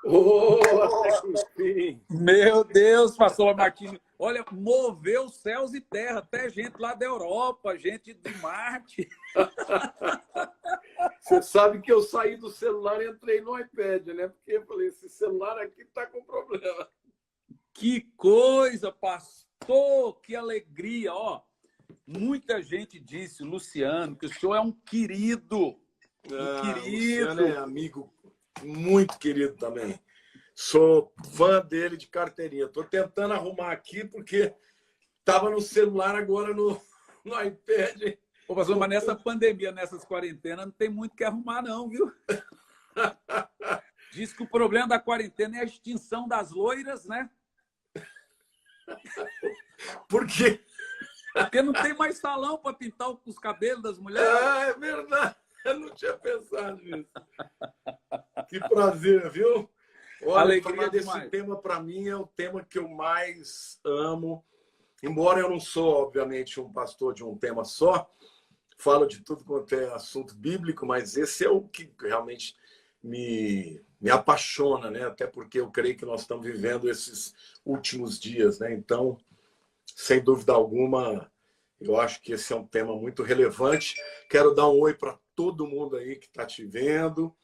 Oh, até que enfim. Meu Deus, pastor Martinho. Olha, moveu céus e terra, até gente lá da Europa, gente de Marte. Você sabe que eu saí do celular e entrei no iPad, né? Porque eu falei, esse celular aqui tá com problema. Que coisa, pastor, que alegria. Ó, muita gente disse, Luciano, que o senhor é um querido. O Luciano é amigo muito querido também. Sou fã dele de carteirinha. Estou tentando arrumar aqui porque estava no celular, agora no iPad. Ô, pastor, mas nessa pandemia, nessas quarentenas, não tem muito o que arrumar, não, viu? Diz que o problema da quarentena é a extinção das loiras, né? Por quê? Porque não tem mais salão para pintar os cabelos das mulheres. É verdade. Eu não tinha pensado nisso. Que prazer, viu? Olha, Alegria falar desse demais. tema, para mim, é o tema que eu mais amo. Embora eu não sou, obviamente, um pastor de um tema só, falo de tudo quanto é assunto bíblico, mas esse é o que realmente me apaixona, né? Até porque eu creio que nós estamos vivendo esses últimos dias, né? Então, sem dúvida alguma, eu acho que esse é um tema muito relevante. Quero dar um oi para todo mundo aí que está te vendo,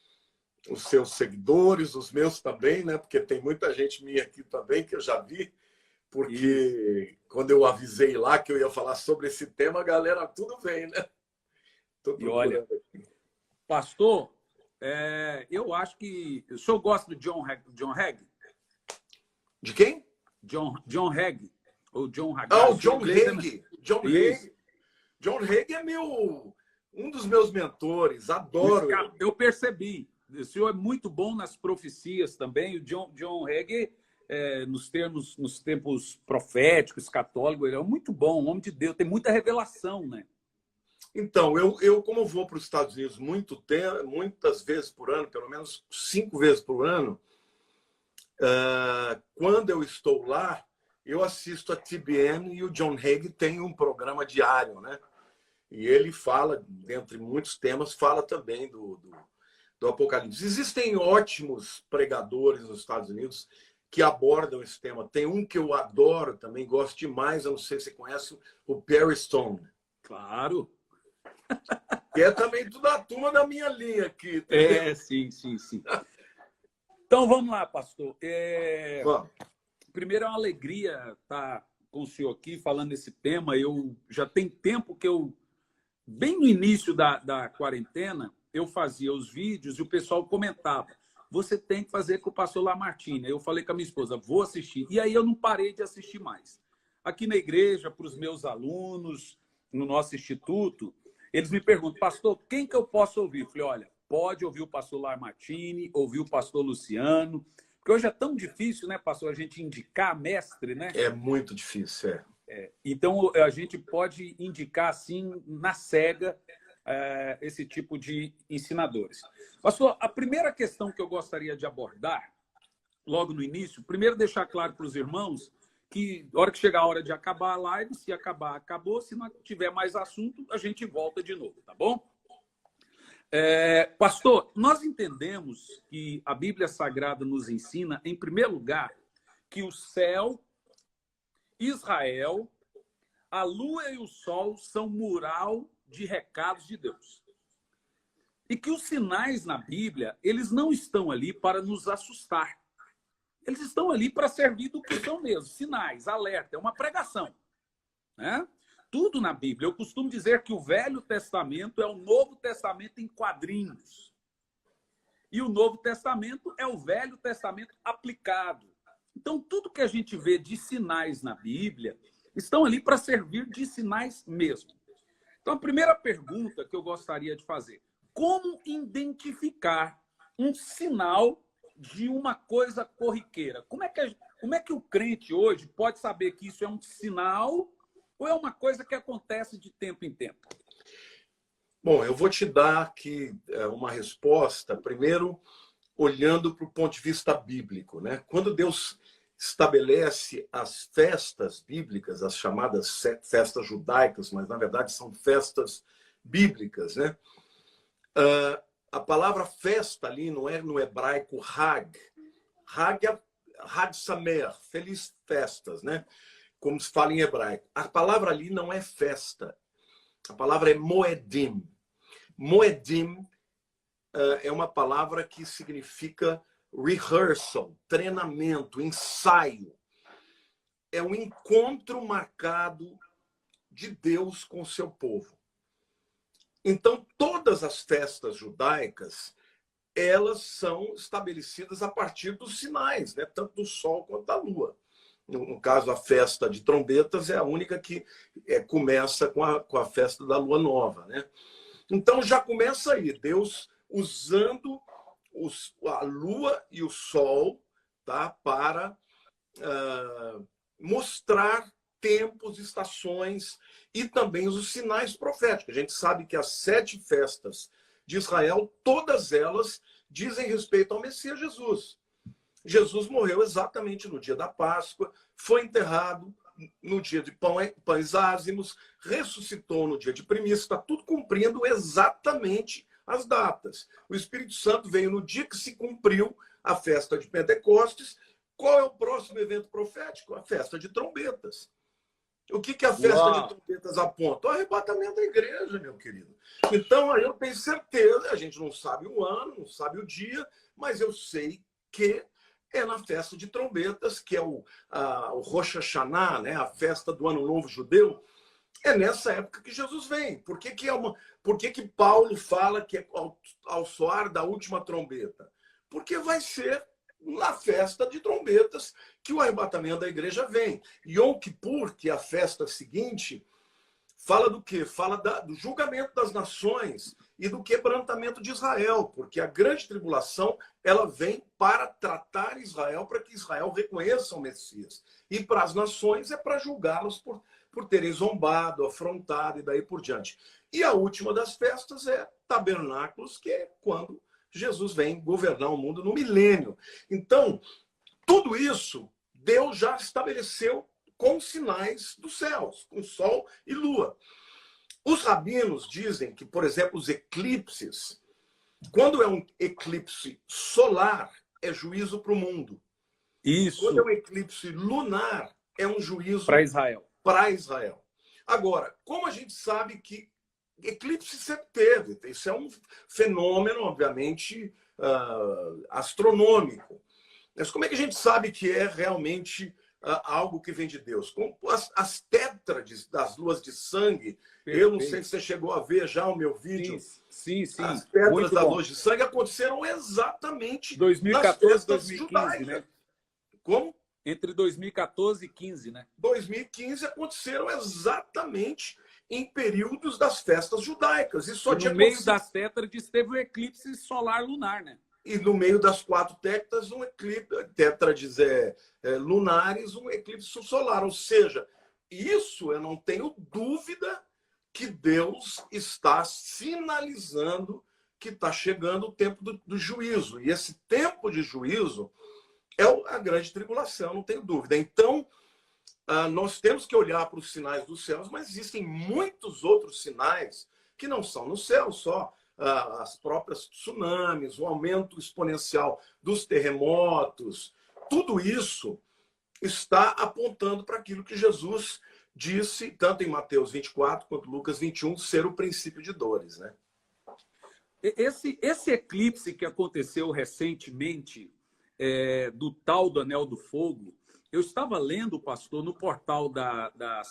os seus seguidores, os meus também, né? Porque tem muita gente minha aqui também que eu já vi, porque quando eu avisei lá que eu ia falar sobre esse tema, a galera tudo vem, né? Tô E olha, aqui. pastor, eu acho que... O senhor gosta do John Hagee? De quem? John Hagee. Ou John Hagee. Ah, o John inglês, Hagee. né? John Hagee é um dos meus mentores, adoro ele. Eu percebi. O senhor é muito bom nas profecias também. O John Hagee, nos tempos proféticos, católicos, ele é muito bom, um homem de Deus, tem muita revelação, né? Então, eu como vou para os Estados Unidos muitas vezes por ano, pelo menos 5 vezes por ano, quando eu estou lá, eu assisto a TBN e o John Hagee tem um programa diário, né? E ele fala, dentre muitos temas, fala também do Apocalipse. Existem ótimos pregadores nos Estados Unidos que abordam esse tema. Tem um que eu adoro também, gosto demais, eu não sei se você conhece, o Perry Stone. Claro. Que é também tudo a turma da minha linha aqui. Entendeu? Sim. Então, vamos lá, pastor. Vamos. Primeiro, é uma alegria estar com o senhor aqui falando desse tema. Eu já tem tempo que bem no início da quarentena, eu fazia os vídeos e o pessoal comentava: você tem que fazer com o pastor Lamartine. Eu falei com a minha esposa: vou assistir. E aí eu não parei de assistir mais. Aqui na igreja, para os meus alunos, no nosso instituto, eles me perguntam: pastor, quem que eu posso ouvir? Eu falei: olha, pode ouvir o pastor Lamartine, ouvir o pastor Luciano, porque hoje é tão difícil, né, pastor, a gente indicar mestre, né? É muito difícil, Então, a gente pode indicar, assim, na cega, esse tipo de ensinadores. Pastor, a primeira questão que eu gostaria de abordar, logo no início, primeiro deixar claro para os irmãos que, na hora que chegar a hora de acabar a live, se acabar, acabou. Se não tiver mais assunto, a gente volta de novo, tá bom? Pastor, nós entendemos que a Bíblia Sagrada nos ensina, em primeiro lugar, que o céu, Israel, a lua e o sol são mural de recados de Deus. E que os sinais na Bíblia, eles não estão ali para nos assustar. Eles estão ali para servir do que são mesmo. Sinais, alerta, é uma pregação, né? Tudo na Bíblia. Eu costumo dizer que o Velho Testamento é o Novo Testamento em quadrinhos. E o Novo Testamento é o Velho Testamento aplicado. Então, tudo que a gente vê de sinais na Bíblia estão ali para servir de sinais mesmo. Então, a primeira pergunta que eu gostaria de fazer: como identificar um sinal de uma coisa corriqueira? Como é que o crente hoje pode saber que isso é um sinal ou é uma coisa que acontece de tempo em tempo? Bom, eu vou te dar aqui uma resposta, primeiro, olhando para o ponto de vista bíblico, né? Quando Deus estabelece as festas bíblicas, as chamadas festas judaicas, mas na verdade são festas bíblicas, né? A palavra festa ali não é no hebraico Hag, Hag Sameach, feliz festas, né? Como se fala em hebraico. A palavra ali não é festa. A palavra é Moedim. Moedim é uma palavra que significa rehearsal, treinamento, ensaio. É um encontro marcado de Deus com o seu povo. Então, todas as festas judaicas, elas são estabelecidas a partir dos sinais, né? Tanto do sol quanto da lua. No caso, a festa de trombetas é a única que começa com a festa da lua nova, né? Então, já começa aí, Deus usando a lua e o sol, tá, para mostrar tempos, estações e também os sinais proféticos. A gente sabe que as 7 festas de Israel, todas elas dizem respeito ao Messias Jesus. Jesus morreu exatamente no dia da Páscoa, foi enterrado no dia de pães ázimos, ressuscitou no dia de primícia, está tudo cumprindo exatamente as datas. O Espírito Santo veio no dia que se cumpriu a festa de Pentecostes. Qual é o próximo evento profético? A festa de trombetas. O que a festa de trombetas aponta? O arrebatamento da igreja, meu querido. Então, aí eu tenho certeza, a gente não sabe o ano, não sabe o dia, mas eu sei que é na festa de trombetas, que é o Rosh Hashanah, né? A festa do Ano Novo Judeu. É nessa época que Jesus vem. Por que Paulo fala que é ao soar da última trombeta? Porque vai ser na festa de trombetas que o arrebatamento da igreja vem. Yom Kippur, que é a festa seguinte, fala do quê? Fala do julgamento das nações e do quebrantamento de Israel, porque a grande tribulação ela vem para tratar Israel, para que Israel reconheça o Messias. E para as nações é para julgá-los por terem zombado, afrontado e daí por diante. E a última das festas é Tabernáculos, que é quando Jesus vem governar o mundo no milênio. Então, tudo isso Deus já estabeleceu com sinais dos céus, com sol e lua. Os rabinos dizem que, por exemplo, os eclipses, quando é um eclipse solar, é juízo para o mundo. Isso. Quando é um eclipse lunar, é um juízo para Israel. Para Israel. Agora, como a gente sabe que eclipse sempre teve, isso é um fenômeno, obviamente, astronômico. Mas como é que a gente sabe que é realmente algo que vem de Deus? Com as tétrades das luas de sangue, eu não sei se você chegou a ver já o meu vídeo. Sim. As tétrades das luas de sangue aconteceram exatamente 2014 e 2015, judaicas, né? Como? Entre 2014 e 2015, né? 2015 aconteceram exatamente em períodos das festas judaicas. E só no meio das tétrades teve o eclipse solar lunar, né? E no meio das 4 tétrades, um eclipse, tétrades lunares, um eclipse solar. Ou seja, isso eu não tenho dúvida que Deus está sinalizando que está chegando o tempo do juízo. E esse tempo de juízo é a grande tribulação, não tenho dúvida. Então, nós temos que olhar para os sinais dos céus, mas existem muitos outros sinais que não são no céu só. As próprias tsunamis, o aumento exponencial dos terremotos, tudo isso está apontando para aquilo que Jesus disse, tanto em Mateus 24 quanto Lucas 21, ser o princípio de dores, né? Esse eclipse que aconteceu recentemente, do tal do Anel do Fogo, eu estava lendo, pastor, no portal da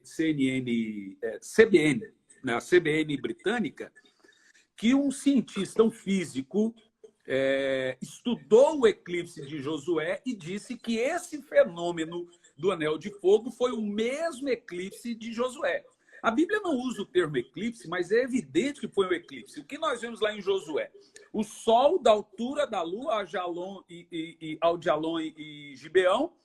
CNN, CBN, na CBN britânica, que um cientista, um físico, estudou o eclipse de Josué e disse que esse fenômeno do Anel de Fogo foi o mesmo eclipse de Josué. A Bíblia não usa o termo eclipse, mas é evidente que foi um eclipse. O que nós vemos lá em Josué? O sol da altura da lua, ao Jalon e Gibeão.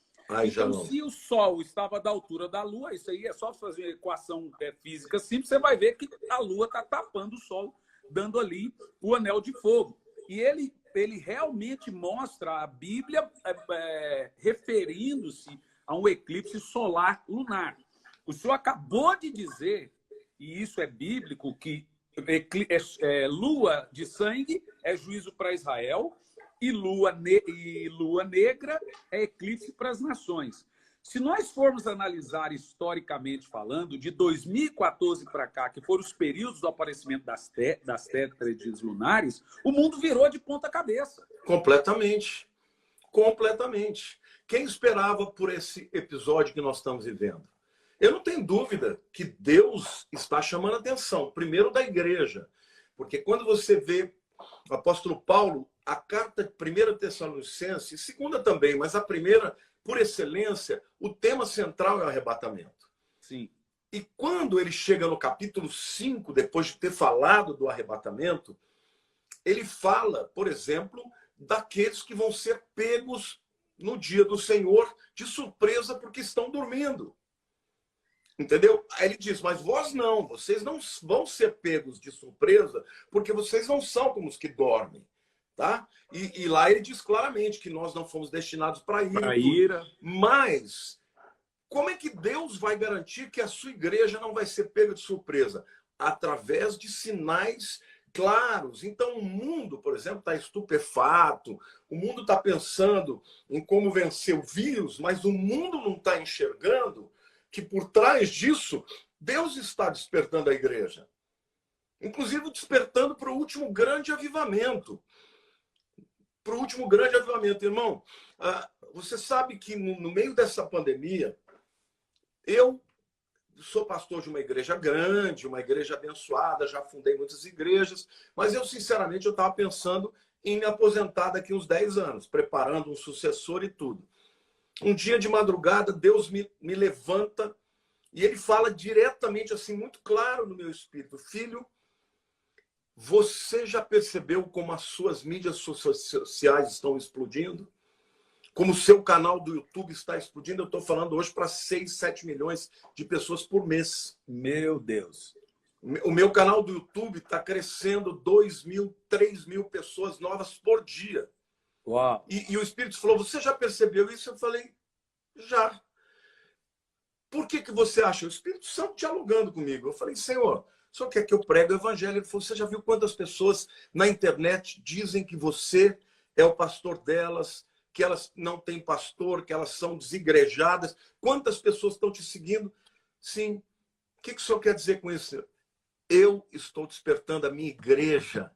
Então, se o sol estava da altura da lua, isso aí é só fazer uma equação física simples, você vai ver que a lua está tapando o sol, dando ali o anel de fogo. E ele realmente mostra a Bíblia referindo-se a um eclipse solar lunar. O senhor acabou de dizer, e isso é bíblico, que lua de sangue é juízo para Israel e lua negra é eclipse para as nações. Se nós formos analisar historicamente falando, de 2014 para cá, que foram os períodos do aparecimento das tétrades lunares, o mundo virou de ponta cabeça. Completamente. Completamente. Quem esperava por esse episódio que nós estamos vivendo? Eu não tenho dúvida que Deus está chamando a atenção, primeiro da igreja, porque quando você vê o apóstolo Paulo, a carta de 1 Tessalonicenses, segunda também, mas a primeira, por excelência, o tema central é o arrebatamento. Sim. E quando ele chega no capítulo 5, depois de ter falado do arrebatamento, ele fala, por exemplo, daqueles que vão ser pegos no dia do Senhor de surpresa porque estão dormindo. Entendeu? Aí ele diz, mas vocês não vão ser pegos de surpresa porque vocês não são como os que dormem. Tá? E lá ele diz claramente que nós não fomos destinados para ira. Mas como é que Deus vai garantir que a sua igreja não vai ser pega de surpresa? Através de sinais claros. Então o mundo, por exemplo, está estupefato, o mundo está pensando em como vencer o vírus, mas o mundo não está enxergando que por trás disso Deus está despertando a igreja. Inclusive despertando para o último grande avivamento. Para o último grande avivamento. Irmão, você sabe que no meio dessa pandemia, eu sou pastor de uma igreja grande, uma igreja abençoada, já fundei muitas igrejas, mas eu, sinceramente, eu estava pensando em me aposentar daqui uns 10 anos, preparando um sucessor e tudo. Um dia de madrugada, Deus me levanta e ele fala diretamente, assim, muito claro no meu espírito: filho, você já percebeu como as suas mídias sociais estão explodindo? Como o seu canal do YouTube está explodindo? Eu estou falando hoje para 6, 7 milhões de pessoas por mês. Meu Deus. O meu canal do YouTube está crescendo 2.000, 3.000 pessoas novas por dia. Uau. E o Espírito falou, você já percebeu isso? Eu falei, já. Por que você acha? O Espírito Santo dialogando comigo. Eu falei, Senhor, o senhor quer que eu pregue o evangelho? Ele falou, você já viu quantas pessoas na internet dizem que você é o pastor delas, que elas não têm pastor, que elas são desigrejadas? Quantas pessoas estão te seguindo? Sim. O que o senhor quer dizer com isso? Eu estou despertando a minha igreja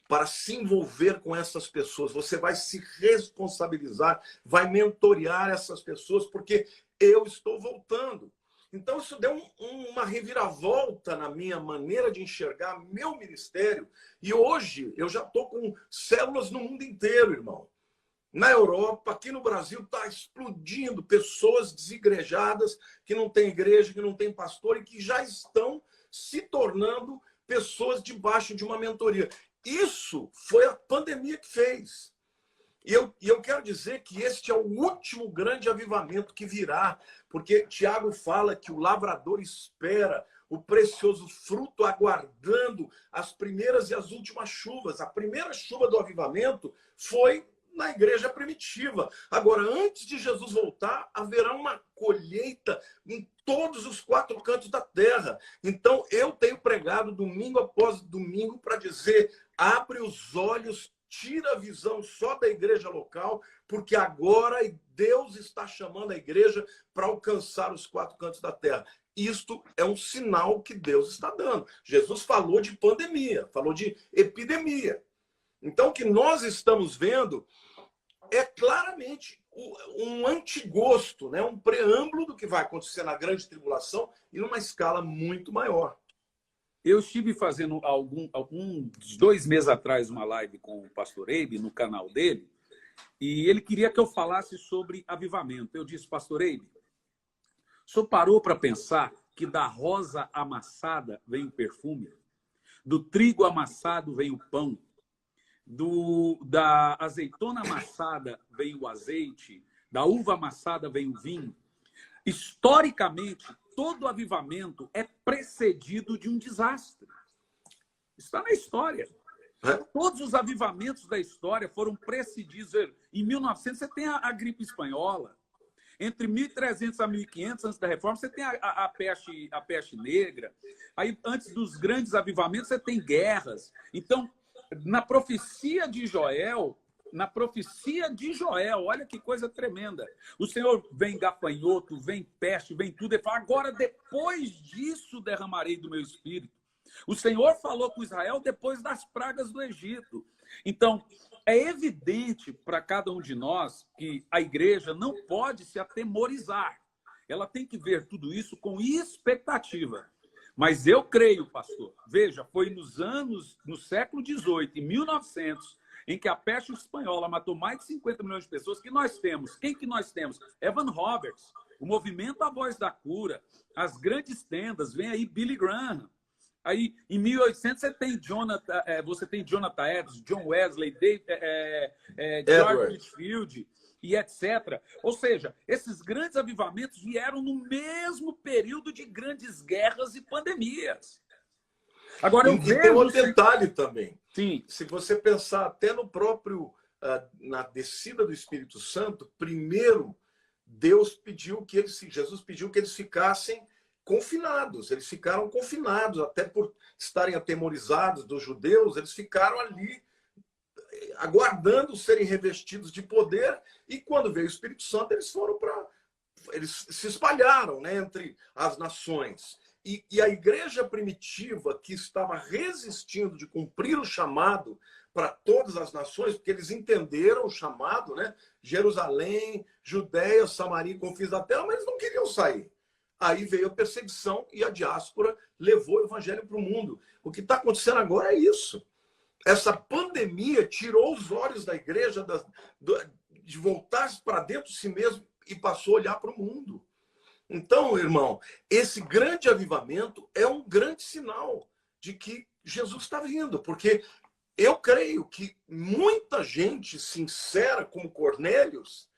para se envolver com essas pessoas. Você vai se responsabilizar, vai mentorear essas pessoas, porque eu estou voltando. Então, isso deu uma reviravolta na minha maneira de enxergar meu ministério. E hoje, eu já estou com células no mundo inteiro, irmão. Na Europa, aqui no Brasil, está explodindo pessoas desigrejadas, que não têm igreja, que não têm pastor, e que já estão se tornando pessoas debaixo de uma mentoria. Isso foi a pandemia que fez. E eu quero dizer que este é o último grande avivamento que virá, porque Tiago fala que o lavrador espera o precioso fruto, aguardando as primeiras e as últimas chuvas. A primeira chuva do avivamento foi na igreja primitiva. Agora, antes de Jesus voltar, haverá uma colheita em todos os 4 cantos da terra. Então, eu tenho pregado domingo após domingo para dizer, abre os olhos, tira a visão só da igreja local, porque agora Deus está chamando a igreja para alcançar os 4 cantos da terra. Isto é um sinal que Deus está dando. Jesus falou de pandemia, falou de epidemia. Então, o que nós estamos vendo é claramente um antigosto, né? Um preâmbulo do que vai acontecer na grande tribulação e numa escala muito maior. Eu estive fazendo uns 2 meses atrás uma live com o pastor Eibe no canal dele, e ele queria que eu falasse sobre avivamento. Eu disse, pastor Eibe, o senhor parou para pensar que da rosa amassada vem o perfume, do trigo amassado vem o pão, da azeitona amassada vem o azeite, da uva amassada vem o vinho? Historicamente, todo avivamento é precedido de um desastre. Está na história. Todos os avivamentos da história foram precedidos. Em 1900, você tem a gripe espanhola. Entre 1300 a 1500, antes da reforma, você tem a peste negra. Aí, antes dos grandes avivamentos, você tem guerras. Então, na profecia de Joel, na profecia de Joel. Olha que coisa tremenda. O Senhor vem gafanhoto, vem peste, vem tudo. Ele fala, agora depois disso derramarei do meu espírito. O Senhor falou com Israel depois das pragas do Egito. Então, é evidente para cada um de nós que a igreja não pode se atemorizar. Ela tem que ver tudo isso com expectativa. Mas eu creio, pastor, veja, foi no século XVIII, em 1900, em que a peste espanhola matou mais de 50 milhões de pessoas, que nós temos. Quem que nós temos? Evan Roberts, o movimento A Voz da Cura, as grandes tendas, vem aí Billy Graham. Aí, em 1800, você tem Jonathan Edwards, John Wesley, George Whitefield, e etc. Ou seja, esses grandes avivamentos vieram no mesmo período de grandes guerras e pandemias. Agora, eu vejo... tem um detalhe também. Sim. Se você pensar até no próprio, na descida do Espírito Santo, primeiro, Jesus pediu que eles ficassem confinados. Eles ficaram confinados, até por estarem atemorizados dos judeus, eles ficaram ali aguardando serem revestidos de poder, e quando veio o Espírito Santo, eles se espalharam, né, entre as nações. E a igreja primitiva, que estava resistindo de cumprir o chamado para todas as nações, porque eles entenderam o chamado, né? Jerusalém, Judéia, Samaria e confins da terra, mas eles não queriam sair. Aí veio a perseguição e a diáspora levou o evangelho para o mundo. O que está acontecendo agora é isso. Essa pandemia tirou os olhos da igreja de voltar para dentro de si mesmo e passou a olhar para o mundo. Então, irmão, esse grande avivamento é um grande sinal de que Jesus está vindo, porque eu creio que muita gente sincera, como Cornélios,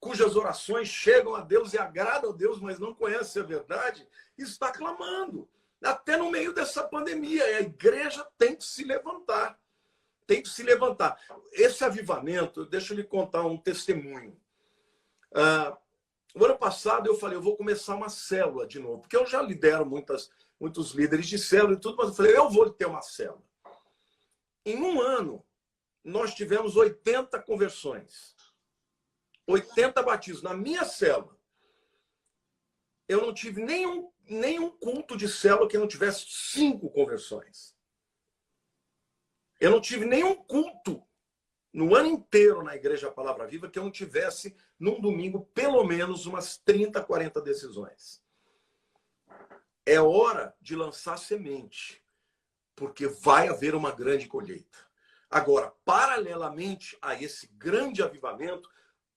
cujas orações chegam a Deus e agradam a Deus, mas não conhece a verdade, está clamando. Até no meio dessa pandemia, a igreja tem que se levantar. Tem que se levantar. Esse avivamento, deixa eu lhe contar um testemunho. O ano passado eu falei, eu vou começar uma célula de novo, porque eu já lidero muitos líderes de célula e tudo, mas eu falei, eu vou ter uma célula. Em um ano, nós tivemos 80 conversões. 80 batismos. Na minha célula, eu não tive nenhum culto de célula que não tivesse 5 conversões. Eu não tive nenhum culto no ano inteiro na Igreja Palavra Viva que eu não tivesse, num domingo, pelo menos umas 30, 40 decisões. É hora de lançar semente, porque vai haver uma grande colheita. Agora, paralelamente a esse grande avivamento,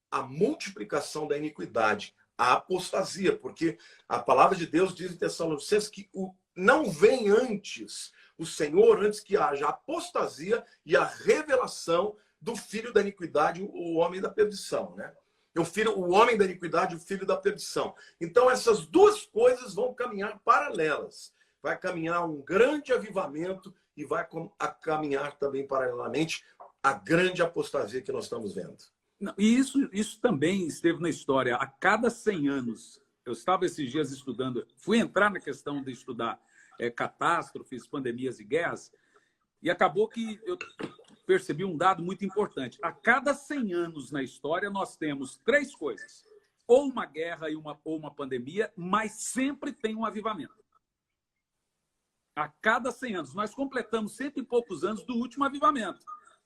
a multiplicação da iniquidade, a apostasia, porque a palavra de Deus diz em Tessalonicenses que não vem antes o Senhor, antes que haja a apostasia e a revelação do filho da iniquidade, o homem da perdição, né? O homem da iniquidade, o filho da perdição. Então, essas duas coisas vão caminhar paralelas. Vai caminhar um grande avivamento e vai caminhar também paralelamente a grande apostasia que nós estamos vendo. Não, e isso também esteve na história. A cada 100 anos, eu estava esses dias estudando, fui entrar na questão de estudar catástrofes, pandemias e guerras, e acabou que eu percebi um dado muito importante. A cada 100 anos na história, nós temos 3 coisas. Ou uma guerra ou uma pandemia, mas sempre tem um avivamento. A cada 100 anos. Nós completamos 100 e poucos anos do último avivamento,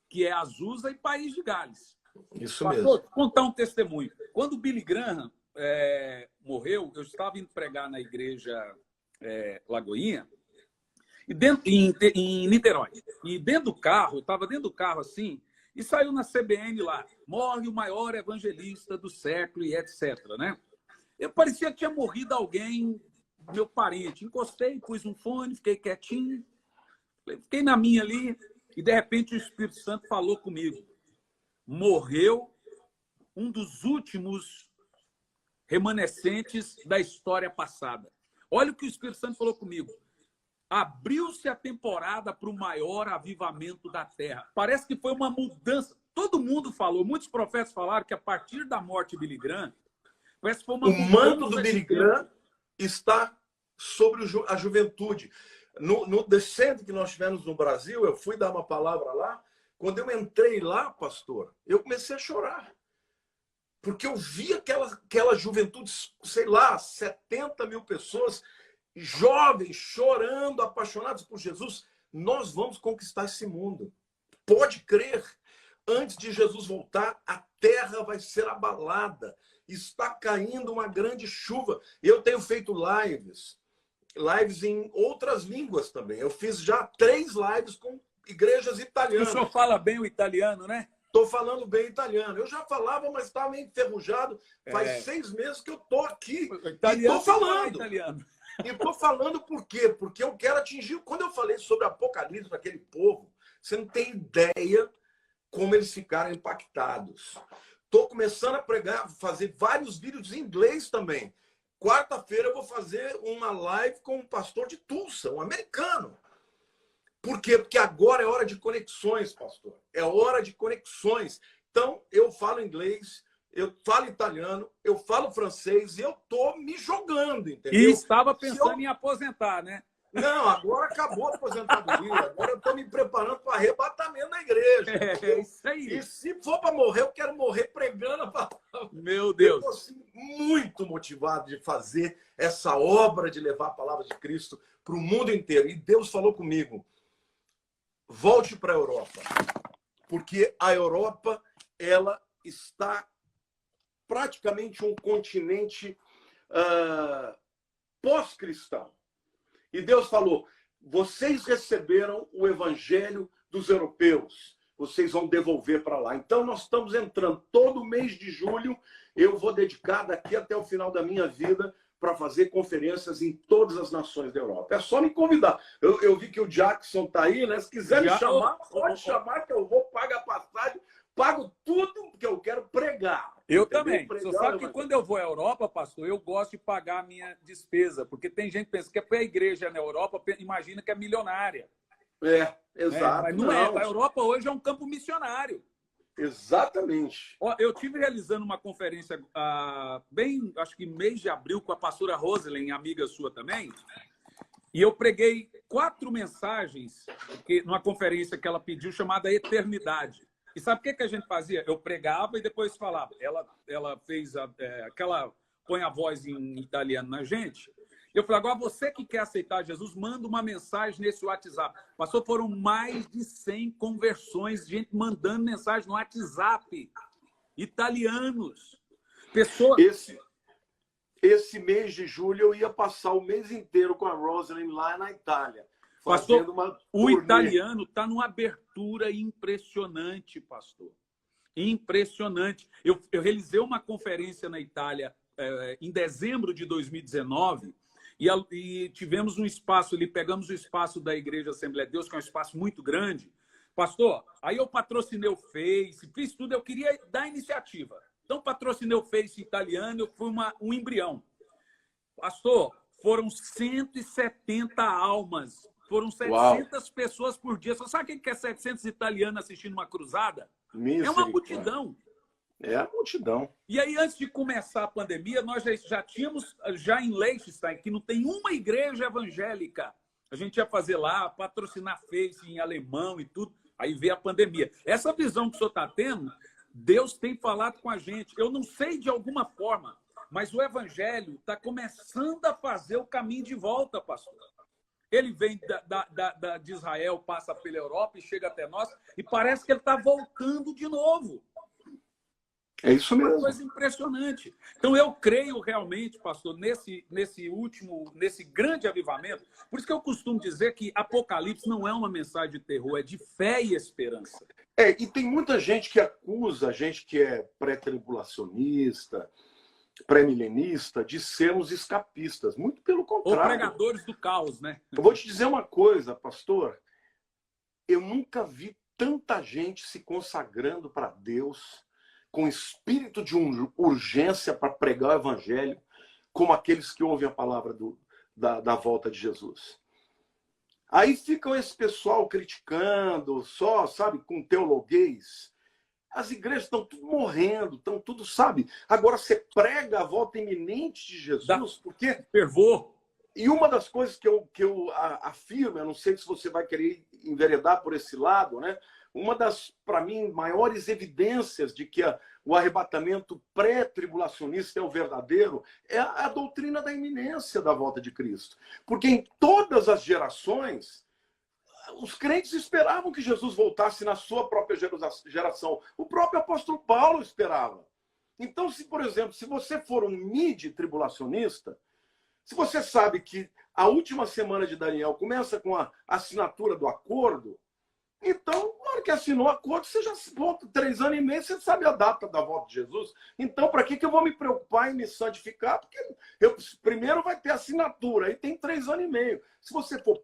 que é Azusa e País de Gales. Isso mesmo. Vou contar um testemunho. Quando o Billy Graham morreu, eu estava indo pregar na igreja Lagoinha, em Niterói. E dentro do carro, eu estava dentro do carro assim, e saiu na CBN lá, morre o maior evangelista do século e etc. Né? Eu parecia que tinha morrido alguém, meu parente. Encostei, pus um fone, fiquei quietinho, fiquei na minha ali, e de repente o Espírito Santo falou comigo. Morreu um dos últimos remanescentes da história passada. Olha o que o Espírito Santo falou comigo. Abriu-se a temporada para o maior avivamento da terra. Parece que foi uma mudança. Todo mundo falou, muitos profetas falaram que a partir da morte de Billy Graham, parece que foi uma mudança. O manto do Billy Graham está sobre a juventude. No Descende que nós tivemos no Brasil, eu fui dar uma palavra lá, Quando eu entrei lá, pastor, eu comecei a chorar. Porque eu vi aquela juventude, sei lá, 70 mil pessoas, jovens, chorando, apaixonados por Jesus. Nós vamos conquistar esse mundo. Pode crer. Antes de Jesus voltar, a terra vai ser abalada. Está caindo uma grande chuva. Eu tenho feito lives em outras línguas também. Eu fiz já 3 lives com igrejas italianas. O senhor fala bem o italiano, né? Estou falando bem italiano. Eu já falava, mas estava meio enferrujado. Faz 6 meses que eu estou aqui. E estou falando. E estou falando por quê? Porque eu quero atingir... Quando eu falei sobre Apocalipse para aquele povo, você não tem ideia como eles ficaram impactados. Estou começando a pregar, fazer vários vídeos em inglês também. Quarta-feira eu vou fazer uma live com um pastor de Tulsa, um americano. Por quê? Porque agora é hora de conexões, pastor. É hora de conexões. Então, eu falo inglês, eu falo italiano, eu falo francês e eu estou me jogando, entendeu? E estava pensando em aposentar, né? Não, agora acabou a aposentadoria. Agora eu estou me preparando para arrebatamento na igreja. É isso aí. E se for para morrer, eu quero morrer pregando a palavra. Meu Deus. Eu estou assim, muito motivado de fazer essa obra de levar a palavra de Cristo para o mundo inteiro. E Deus falou comigo, volte para a Europa. Porque a Europa, ela está praticamente um continente pós-cristão. E Deus falou, vocês receberam o evangelho dos europeus, vocês vão devolver para lá. Então, nós estamos entrando todo mês de julho, eu vou dedicar daqui até o final da minha vida para fazer conferências em todas as nações da Europa. É só me convidar. Eu vi que o Jackson está aí, né? Se quiser me chamar, pode chamar que eu vou pagar passagem, pago tudo que eu quero pregar. Eu também. Você sabe que quando eu vou à Europa, pastor, eu gosto de pagar a minha despesa, porque tem gente que pensa que é para a igreja na Europa, imagina que é milionária. É, exato. Mas não é. A Europa hoje é um campo missionário. Exatamente. Eu tive realizando uma conferência bem, acho que mês de abril, com a pastora Roselen, amiga sua também, e eu preguei 4 mensagens numa conferência que ela pediu, chamada Eternidade. E sabe o que a gente fazia? Eu pregava e depois falava. Ela fez aquela... põe a voz em italiano na gente. Eu falei, agora você que quer aceitar Jesus, manda uma mensagem nesse WhatsApp. Passou, foram mais de 100 conversões, gente mandando mensagem no WhatsApp. Italianos. Pessoas... Esse mês de julho eu ia passar o mês inteiro com a Rosalind lá na Itália. Pastor, o italiano está numa abertura impressionante, pastor. Impressionante. Eu realizei uma conferência na Itália em dezembro de 2019 e tivemos um espaço ali, pegamos o espaço da Igreja Assembleia de Deus, que é um espaço muito grande. Pastor, aí eu patrocinei o Face, fiz tudo, eu queria dar iniciativa. Então, patrocinei o Face italiano, eu fui um embrião. Pastor, foram 170 almas. Foram 700 pessoas por dia. Você sabe o que é 700 italianos assistindo uma cruzada? É uma multidão. É a multidão. E aí, antes de começar a pandemia, nós já tínhamos, em Liechtenstein, que não tem uma igreja evangélica. A gente ia fazer lá, patrocinar Face em alemão e tudo. Aí veio a pandemia. Essa visão que o senhor está tendo, Deus tem falado com a gente. Eu não sei de alguma forma, mas o evangelho está começando a fazer o caminho de volta, pastor. Ele vem de Israel, passa pela Europa e chega até nós, e parece que ele está voltando de novo. É isso mesmo. Uma coisa impressionante. Então, eu creio realmente, pastor, nesse grande avivamento. Por isso que eu costumo dizer que Apocalipse não é uma mensagem de terror, é de fé e esperança. E tem muita gente que acusa a gente que é pré-tribulacionista, pré-milenista, de sermos escapistas. Muito pelo contrário. Ou pregadores do caos, né? Eu vou te dizer uma coisa, pastor. Eu nunca vi tanta gente se consagrando para Deus, com espírito de urgência para pregar o evangelho, como aqueles que ouvem a palavra da volta de Jesus. Aí ficam esse pessoal criticando, só, sabe, com teologuês. As igrejas estão tudo morrendo, estão tudo, sabe? Agora você prega a volta iminente de Jesus, porque... Fervor. E uma das coisas que eu afirmo, eu não sei se você vai querer enveredar por esse lado, né? uma das, para mim, maiores evidências de que o arrebatamento pré-tribulacionista é o verdadeiro é a doutrina da iminência da volta de Cristo. Porque em todas as gerações, os crentes esperavam que Jesus voltasse na sua própria geração. O próprio apóstolo Paulo esperava. Então, se, por exemplo, se você for um mid-tribulacionista, se você sabe que a última semana de Daniel começa com a assinatura do acordo, então, na hora que assinou o acordo, você já volta 3 anos e meio, você sabe a data da volta de Jesus. Então, para que eu vou me preocupar em me santificar? Porque primeiro vai ter assinatura, aí tem 3 anos e meio. Se você for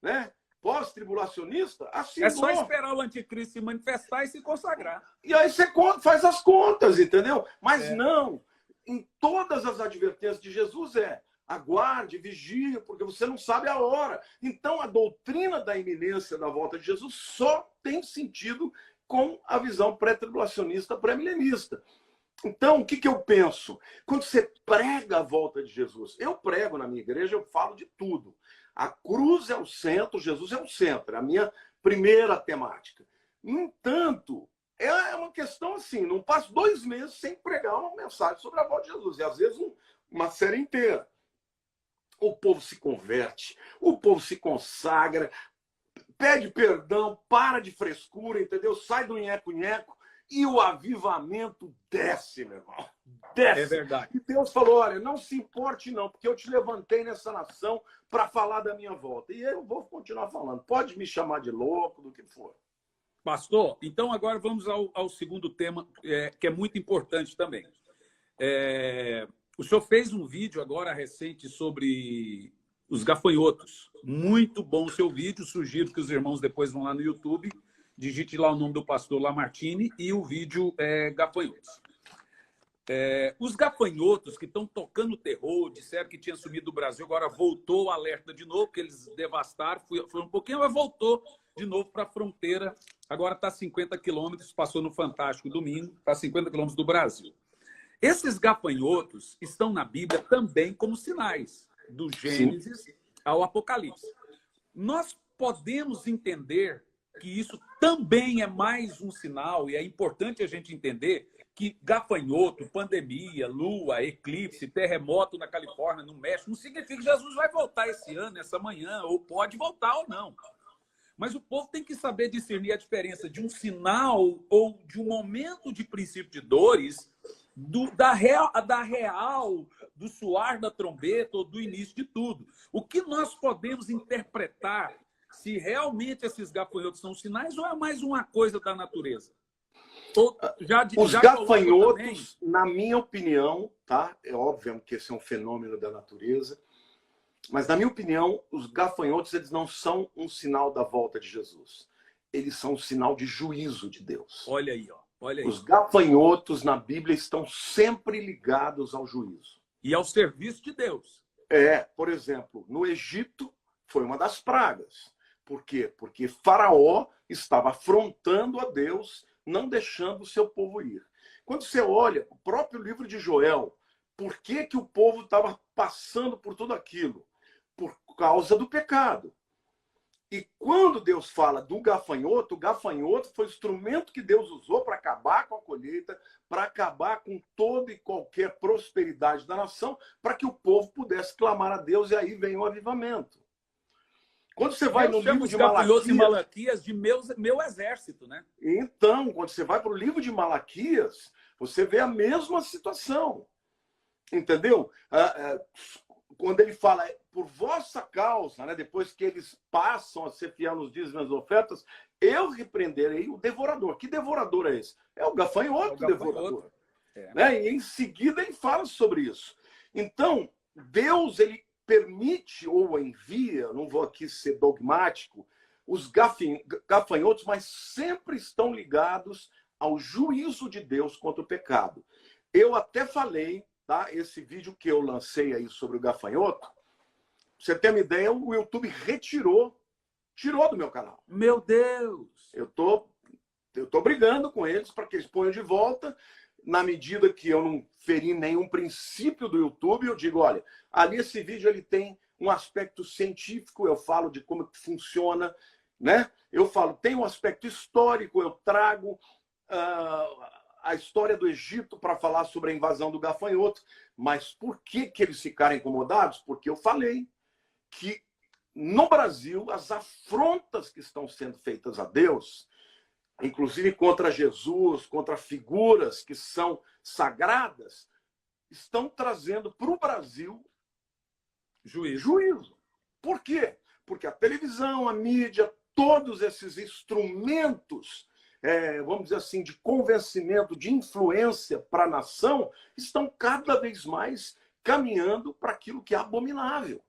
né, pós-tribulacionista, assinou. É só esperar o anticristo se manifestar e se consagrar. E aí você faz as contas, entendeu? Mas não, em todas as advertências de Jesus aguarde, vigie, porque você não sabe a hora. Então, a doutrina da iminência da volta de Jesus só tem sentido com a visão pré-tribulacionista, pré-milenista. Então, o que eu penso? Quando você prega a volta de Jesus, eu prego na minha igreja, eu falo de tudo. A cruz é o centro, Jesus é o centro, é a minha primeira temática. No entanto, é uma questão assim, não passo 2 meses sem pregar uma mensagem sobre a volta de Jesus, e às vezes uma série inteira. O povo se converte, o povo se consagra, pede perdão, para de frescura, entendeu? Sai do nheco-nheco e o avivamento desce, meu irmão. Desce. É verdade. E Deus falou, olha, não se importe não, porque eu te levantei nessa nação para falar da minha volta. E eu vou continuar falando. Pode me chamar de louco, do que for. Pastor, então agora vamos ao segundo tema, que é muito importante também. O senhor fez um vídeo agora recente sobre os gafanhotos. Muito bom o seu vídeo. Sugiro que os irmãos depois vão lá no YouTube, digite lá o nome do pastor Lamartine e o vídeo é Gafanhotos. Os gafanhotos que estão tocando terror, disseram que tinha sumido do Brasil, agora voltou o alerta de novo, porque eles devastaram, foi um pouquinho, mas voltou de novo para a fronteira. Agora está a 50 quilômetros, passou no Fantástico domingo, está a 50 quilômetros do Brasil. Esses gafanhotos estão na Bíblia também como sinais, do Gênesis ao Apocalipse. Nós podemos entender que isso também é mais um sinal, e é importante a gente entender que gafanhoto, pandemia, lua, eclipse, terremoto na Califórnia, no México, não significa que Jesus vai voltar esse ano, essa manhã, ou pode voltar ou não. Mas o povo tem que saber discernir a diferença de um sinal ou de um momento de princípio de dores da real, do soar da trombeta ou do início de tudo. O que nós podemos interpretar se realmente esses gafanhotos são sinais ou é mais uma coisa da natureza? Os gafanhotos, na minha opinião, tá? É óbvio que esse é um fenômeno da natureza, mas, na minha opinião, os gafanhotos eles não são um sinal da volta de Jesus. Eles são um sinal de juízo de Deus. Olha aí, ó. Olha aí. Os gafanhotos na Bíblia estão sempre ligados ao juízo. E ao serviço de Deus. Por exemplo, no Egito foi uma das pragas. Por quê? Porque Faraó estava afrontando a Deus, não deixando o seu povo ir. Quando você olha o próprio livro de Joel, por que o povo estava passando por tudo aquilo? Por causa do pecado. E quando Deus fala do gafanhoto, o gafanhoto foi o instrumento que Deus usou para acabar com a colheita, para acabar com toda e qualquer prosperidade da nação, para que o povo pudesse clamar a Deus, e aí vem o avivamento. Quando você vai no livro de Malaquias de meu exército, né? Então, quando você vai para o livro de Malaquias, você vê a mesma situação. Entendeu? Quando ele fala por vossa causa, né, depois que eles passam a ser fiel nos dízimos e nas ofertas, eu repreenderei o devorador. Que devorador é esse? É o gafanhoto devorador. Né? E em seguida ele fala sobre isso. Então, Deus ele permite ou envia, não vou aqui ser dogmático, os gafanhotos, mas sempre estão ligados ao juízo de Deus contra o pecado. Eu até falei, tá? Esse vídeo que eu lancei aí sobre o gafanhoto, pra você ter uma ideia, o YouTube tirou do meu canal. Meu Deus! Eu tô brigando com eles para que eles ponham de volta. Na medida que eu não feri nenhum princípio do YouTube, eu digo, olha, ali esse vídeo ele tem um aspecto científico, eu falo de como que funciona, né? Eu falo, tem um aspecto histórico, eu trago a história do Egito para falar sobre a invasão do gafanhoto, mas por que eles ficaram incomodados? Porque eu falei que no Brasil as afrontas que estão sendo feitas a Deus, inclusive contra Jesus, contra figuras que são sagradas, estão trazendo para o Brasil juízo. Por quê? Porque a televisão, a mídia, todos esses instrumentos, vamos dizer assim, de convencimento, de influência para a nação, estão cada vez mais caminhando para aquilo que é abominável.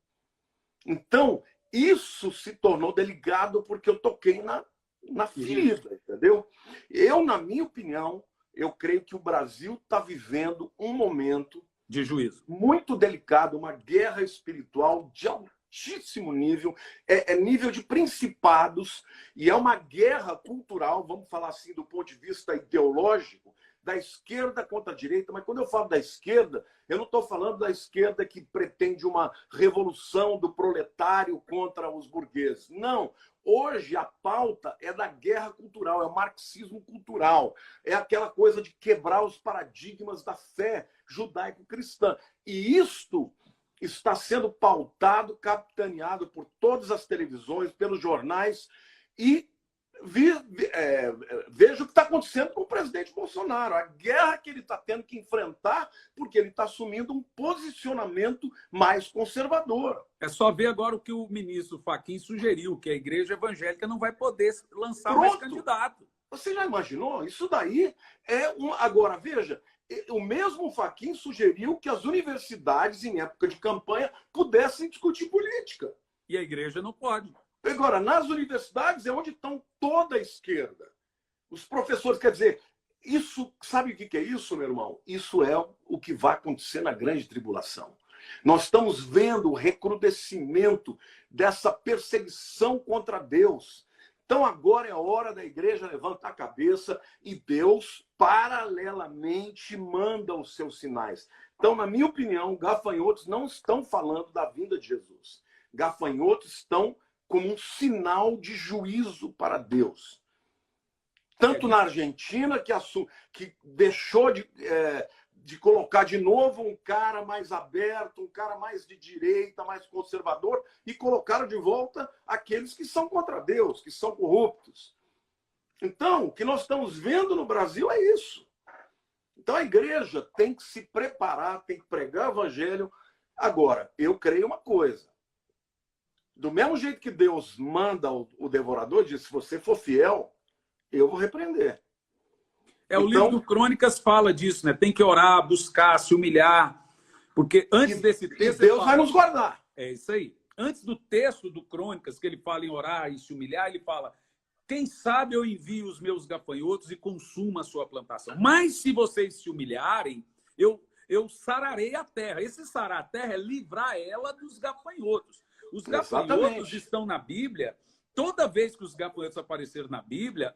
Então, isso se tornou delicado porque eu toquei na ferida, entendeu? Eu, na minha opinião, eu creio que o Brasil está vivendo um momento de juízo muito delicado, uma guerra espiritual de altíssimo nível, nível de principados, e é uma guerra cultural, vamos falar assim, do ponto de vista ideológico, da esquerda contra a direita, mas quando eu falo da esquerda, eu não estou falando da esquerda que pretende uma revolução do proletário contra os burgueses. Não. Hoje a pauta é da guerra cultural, é o marxismo cultural, é aquela coisa de quebrar os paradigmas da fé judaico-cristã. E isto está sendo pautado, capitaneado por todas as televisões, pelos jornais, e veja o que está acontecendo com o presidente Bolsonaro, a guerra que ele está tendo que enfrentar, porque ele está assumindo um posicionamento mais conservador. É só ver agora o que o ministro Fachin sugeriu, que a igreja evangélica não vai poder lançar mais candidato. Você já imaginou? Isso daí é um... Agora, veja, o mesmo Fachin sugeriu que as universidades, em época de campanha, pudessem discutir política. E a igreja não pode. Agora, nas universidades é onde estão toda a esquerda. Os professores, quer dizer, isso, sabe o que é isso, meu irmão? Isso é o que vai acontecer na grande tribulação. Nós estamos vendo o recrudescimento dessa perseguição contra Deus. Então agora é a hora da igreja levantar a cabeça e Deus, paralelamente, manda os seus sinais. Então, na minha opinião, gafanhotos não estão falando da vinda de Jesus. Gafanhotos estão como um sinal de juízo para Deus. Tanto na Argentina, que deixou de colocar de novo um cara mais aberto, um cara mais de direita, mais conservador, e colocaram de volta aqueles que são contra Deus, que são corruptos. Então, o que nós estamos vendo no Brasil é isso. Então, a igreja tem que se preparar, tem que pregar o evangelho. Agora, eu creio uma coisa. Do mesmo jeito que Deus manda o devorador, diz, se você for fiel, eu vou repreender. O livro do Crônicas fala disso, né? Tem que orar, buscar, se humilhar. Porque antes desse texto... Deus vai nos guardar. É isso aí. Antes do texto do Crônicas, que ele fala em orar e se humilhar, ele fala, quem sabe eu envio os meus gafanhotos e consuma a sua plantação. Mas se vocês se humilharem, eu sararei a terra. Esse sarar a terra é livrar ela dos gafanhotos. Os gafanhotos estão na Bíblia. Toda vez que os gafanhotos apareceram na Bíblia,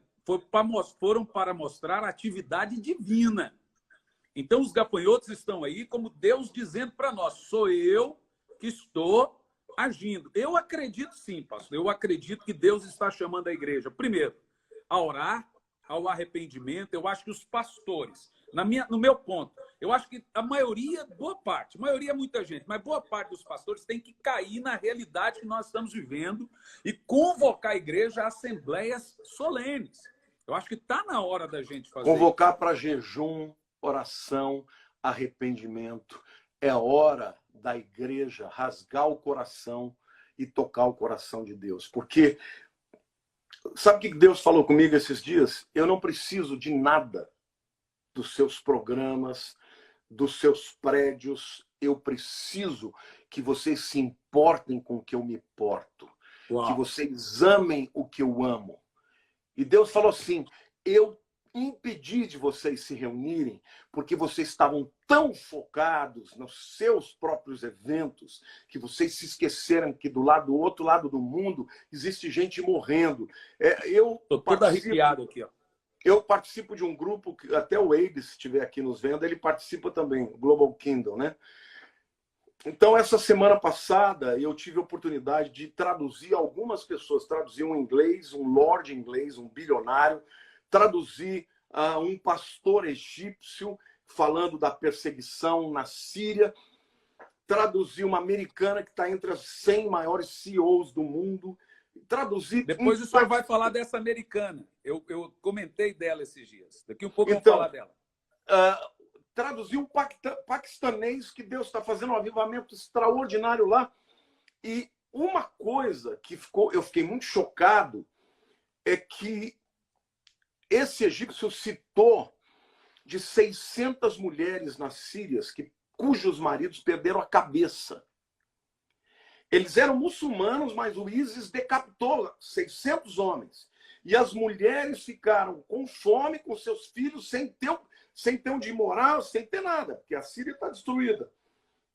foram para mostrar a atividade divina. Então, os gafanhotos estão aí como Deus dizendo para nós, sou eu que estou agindo. Eu acredito sim, pastor. Eu acredito que Deus está chamando a igreja, primeiro, a orar, ao arrependimento. Eu acho que os pastores, no meu ponto, eu acho que a maioria é muita gente, mas boa parte dos pastores tem que cair na realidade que nós estamos vivendo e convocar a igreja a assembleias solenes. Eu acho que está na hora da gente fazer convocar para jejum, oração, arrependimento. É a hora da igreja rasgar o coração e tocar o coração de Deus. Porque, sabe o que Deus falou comigo esses dias? Eu não preciso de nada dos seus programas, dos seus prédios. Eu preciso que vocês se importem com o que eu me importo. Uau. Que vocês amem o que eu amo. E Deus falou assim, eu impedi de vocês se reunirem porque vocês estavam tão focados nos seus próprios eventos que vocês se esqueceram que do outro lado do mundo existe gente morrendo. Estou todo arrepiado aqui, ó. Eu participo de um grupo, que até o Abe, se estiver aqui nos vendo, ele participa também, Global Kingdom, né? Então, essa semana passada, eu tive a oportunidade de traduzir algumas pessoas. Traduzir um inglês, um lord inglês, um bilionário. Traduzir um pastor egípcio falando da perseguição na Síria. Traduzir uma americana que está entre as 100 maiores CEOs do mundo. Traduzir... Depois o senhor vai falar dessa americana. Eu comentei dela esses dias. Daqui um pouco eu vou falar dela. Traduziu um paquistanês que Deus está fazendo um avivamento extraordinário lá. E uma coisa que eu fiquei muito chocado é que esse egípcio citou de 600 mulheres nas Sírias cujos maridos perderam a cabeça. Eles eram muçulmanos, mas o ISIS decapitou 600 homens. E as mulheres ficaram com fome, com seus filhos, sem ter onde morar, sem ter nada, porque a Síria está destruída.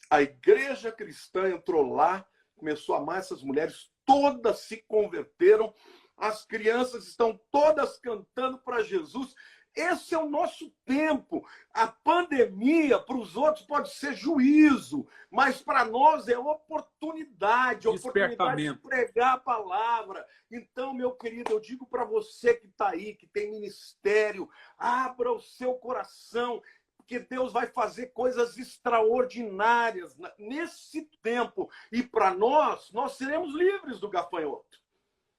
A igreja cristã entrou lá, começou a amar essas mulheres, todas se converteram, as crianças estão todas cantando para Jesus. Esse é o nosso tempo. A pandemia, para os outros, pode ser juízo, mas para nós é oportunidade de pregar a palavra. Então, meu querido, eu digo para você que está aí, que tem ministério, abra o seu coração, porque Deus vai fazer coisas extraordinárias nesse tempo. E para nós seremos livres do gafanhoto.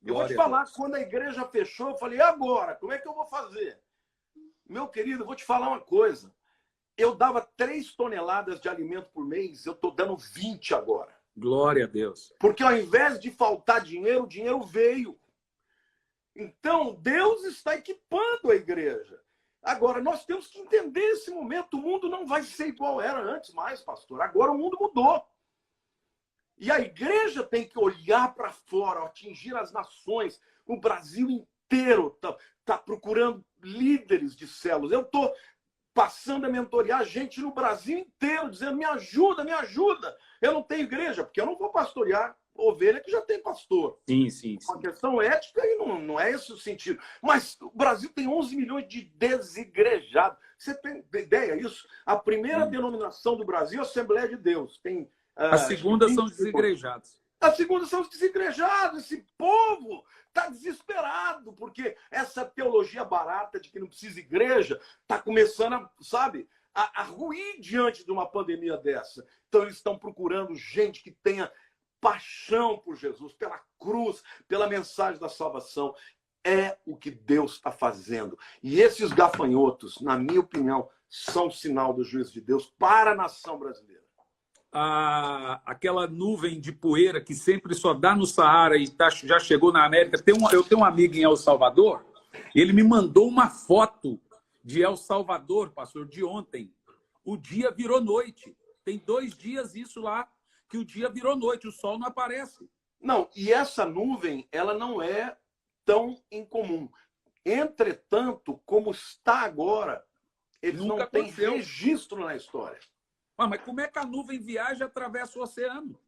Eu vou te falar, quando a igreja fechou, eu falei, e agora? Como é que eu vou fazer? Meu querido, eu vou te falar uma coisa. Eu dava 3 toneladas de alimento por mês, eu estou dando 20 agora. Glória a Deus. Porque ao invés de faltar dinheiro, o dinheiro veio. Então, Deus está equipando a igreja. Agora, nós temos que entender esse momento. O mundo não vai ser igual era antes mais, pastor. Agora o mundo mudou. E a igreja tem que olhar para fora, atingir as nações. O Brasil inteiro está procurando líderes de células. Eu estou passando a mentorear gente no Brasil inteiro, dizendo, me ajuda, me ajuda. Eu não tenho igreja, porque eu não vou pastorear ovelha que já tem pastor. Sim. Uma questão ética e não é esse o sentido. Mas o Brasil tem 11 milhões de desigrejados. Você tem ideia disso? A primeira denominação do Brasil é a Assembleia de Deus. Tem, a segunda são os desigrejados. A segunda são os desigrejados. Esse povo está desesperado, porque essa teologia barata de que não precisa igreja está começando a ruir diante de uma pandemia dessa. Então, eles estão procurando gente que tenha paixão por Jesus, pela cruz, pela mensagem da salvação. É o que Deus está fazendo. E esses gafanhotos, na minha opinião, são sinal do juízo de Deus para a nação brasileira. Aquela nuvem de poeira que sempre só dá no Saara e já chegou na América. Eu tenho um amigo em El Salvador, ele me mandou uma foto de El Salvador, pastor, de ontem. O dia virou noite. Tem 2 dias isso lá, que o dia virou noite, o sol não aparece. Não, e essa nuvem, ela não é tão incomum. Entretanto, como está agora, eles não têm registro na história. Mas como é que a nuvem viaja e atravessa o oceano?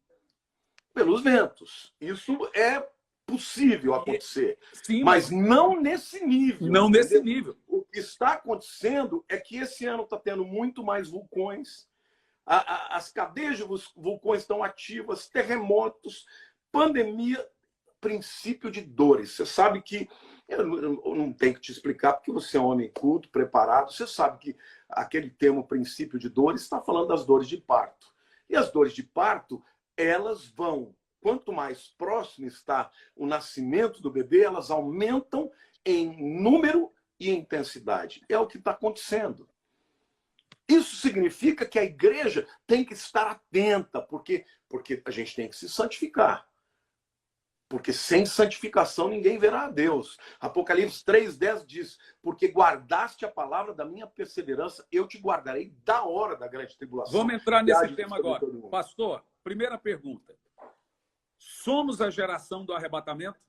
Pelos ventos. Isso é possível acontecer. Sim, mas não nesse nível. Não nesse nível. O que está acontecendo é que esse ano está tendo muito mais vulcões. As cadeias de vulcões estão ativas, terremotos, pandemia, princípio de dores. Você sabe que, eu não tenho que te explicar, porque você é um homem culto, preparado, você sabe que aquele termo princípio de dores está falando das dores de parto. E as dores de parto, elas vão, quanto mais próximo está o nascimento do bebê, elas aumentam em número e intensidade. É o que está acontecendo. Isso significa que a igreja tem que estar atenta, porque a gente tem que se santificar. Porque sem santificação ninguém verá a Deus. Apocalipse 3:10 diz, porque guardaste a palavra da minha perseverança, eu te guardarei da hora da grande tribulação. Vamos entrar nesse tema agora. Pastor, primeira pergunta. Somos a geração do arrebatamento?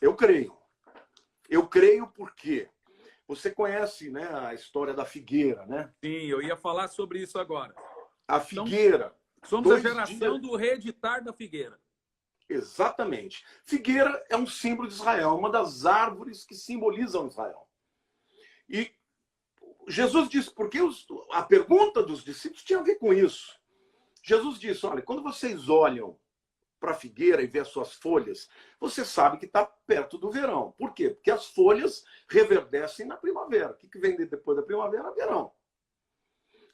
Eu creio. Eu creio porque você conhece, né, a história da figueira, né? Sim, eu ia falar sobre isso agora. A figueira. Somos a geração do reeditar da figueira. Exatamente. Figueira é um símbolo de Israel, uma das árvores que simbolizam Israel. E Jesus disse, porque a pergunta dos discípulos tinha a ver com isso. Jesus disse, olha, quando vocês olham para a figueira e vê as suas folhas, você sabe que está perto do verão. Por quê? Porque as folhas reverdecem na primavera. O que vem depois da primavera? Verão.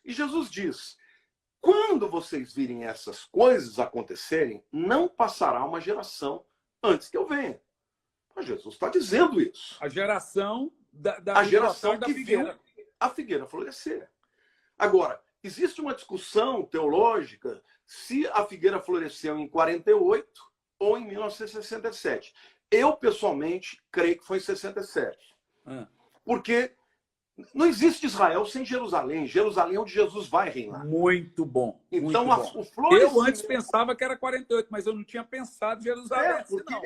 E Jesus diz, quando vocês virem essas coisas acontecerem, não passará uma geração antes que eu venha. Mas Jesus está dizendo isso. A geração a geração da que figueira. viu a figueira florescer. Agora, existe uma discussão teológica se a figueira floresceu em 48 ou em 1967. Eu, pessoalmente, creio que foi em 67. Porque não existe Israel sem Jerusalém. Jerusalém é onde Jesus vai reinar. Muito bom. Então, muito bom. o florescimento... Eu antes pensava que era 48, mas eu não tinha pensado em Jerusalém. Porque não.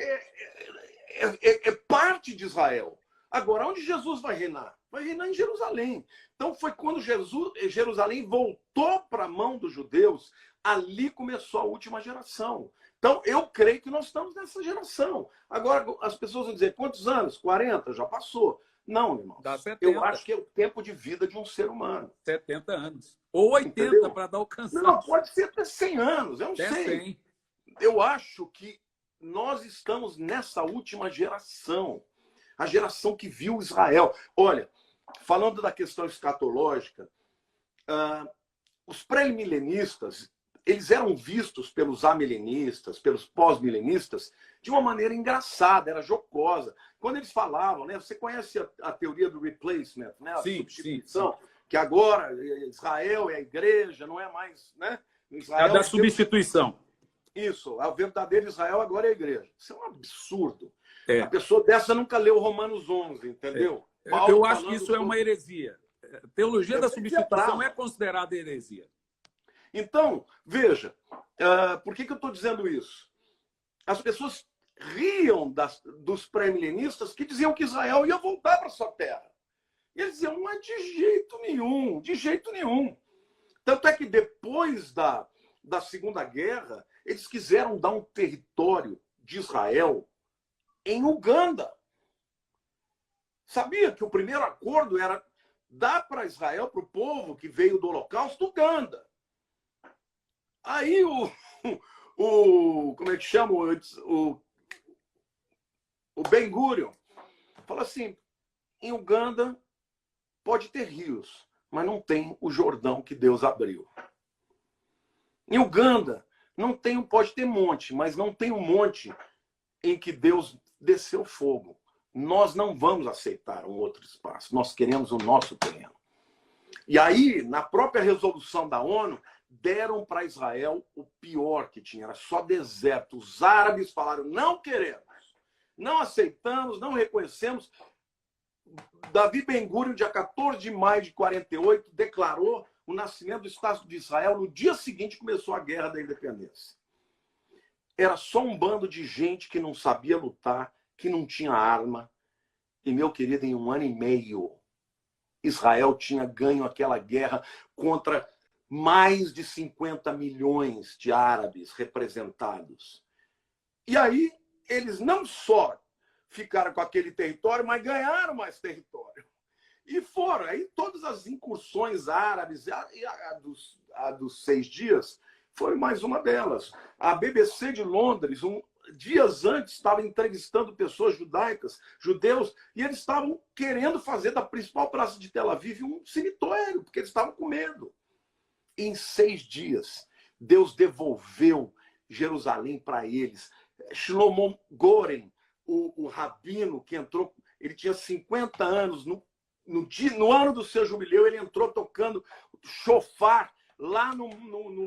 É parte de Israel. Agora, onde Jesus vai reinar? Vai reinar em Jerusalém. Então, foi quando Jerusalém voltou para a mão dos judeus, ali começou a última geração. Então, eu creio que nós estamos nessa geração. Agora, as pessoas vão dizer, quantos anos? 40? Já passou. Não, irmão. Dá 70. Eu acho que é o tempo de vida de um ser humano. 70 anos. Ou 80 para dar o cansaço. Não, pode ser até 100 anos. Eu não até sei. 100. Eu acho que nós estamos nessa última geração. A geração que viu Israel. Olha, falando da questão escatológica, os pré-milenistas, eles eram vistos pelos amilenistas, pelos pós-milenistas, de uma maneira engraçada, era jocosa. Quando eles falavam, né? Você conhece a teoria do replacement, né? A substituição, sim. Que agora Israel é a igreja, não é mais, né? Israel é da substituição. Isso, o verdadeiro Israel agora é a igreja. Isso é um absurdo. É. A pessoa dessa nunca leu Romanos 11, entendeu? Eu acho que isso é uma heresia. A teologia da substituição é considerada heresia. Então, veja, por que eu estou dizendo isso? As pessoas riam dos pré-milenistas que diziam que Israel ia voltar para sua terra. E eles diziam, não é de jeito nenhum, de jeito nenhum. Tanto é que depois da Segunda Guerra, eles quiseram dar um território de Israel em Uganda. Sabia que o primeiro acordo era dar para Israel, para o povo que veio do Holocausto, Uganda. Aí como é que chama? O Ben-Gurion fala assim, em Uganda pode ter rios, mas não tem o Jordão que Deus abriu. Em Uganda pode ter monte, mas não tem um monte em que Deus desceu fogo. Nós não vamos aceitar um outro espaço. Nós queremos o nosso terreno. E aí, na própria resolução da ONU, deram para Israel o pior que tinha. Era só deserto. Os árabes falaram, não queremos. Não aceitamos, não reconhecemos. Davi Ben-Gurion, dia 14 de maio de 48, declarou o nascimento do Estado de Israel. No dia seguinte começou a Guerra da Independência. Era só um bando de gente que não sabia lutar, que não tinha arma. E, meu querido, em 1 ano e meio, Israel tinha ganho aquela guerra contra mais de 50 milhões de árabes representados. E aí, eles não só ficaram com aquele território, mas ganharam mais território. E foram. Aí todas as incursões árabes, a dos 6 dias, foi mais uma delas. A BBC de Londres, dias antes, estava entrevistando pessoas judeus, e eles estavam querendo fazer da principal praça de Tel Aviv um cemitério, porque eles estavam com medo. E em 6 dias, Deus devolveu Jerusalém para eles. Shlomo Goren, o rabino que entrou, ele tinha 50 anos, no ano do seu jubileu, ele entrou tocando shofar lá no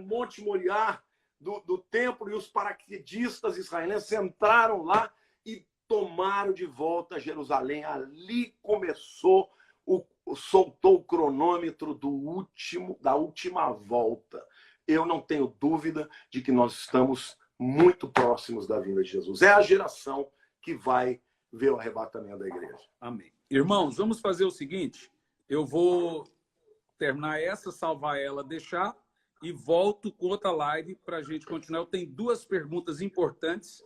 Monte Moriá do templo, e os paraquedistas israelenses entraram lá e tomaram de volta Jerusalém. Ali começou, soltou o cronômetro da última volta. Eu não tenho dúvida de que nós estamos muito próximos da vinda de Jesus. É a geração que vai ver o arrebatamento da igreja. Amém. Irmãos, vamos fazer o seguinte, eu vou terminar essa, salvar ela, deixar, e volto com outra live para a gente continuar. Eu tenho 2 perguntas importantes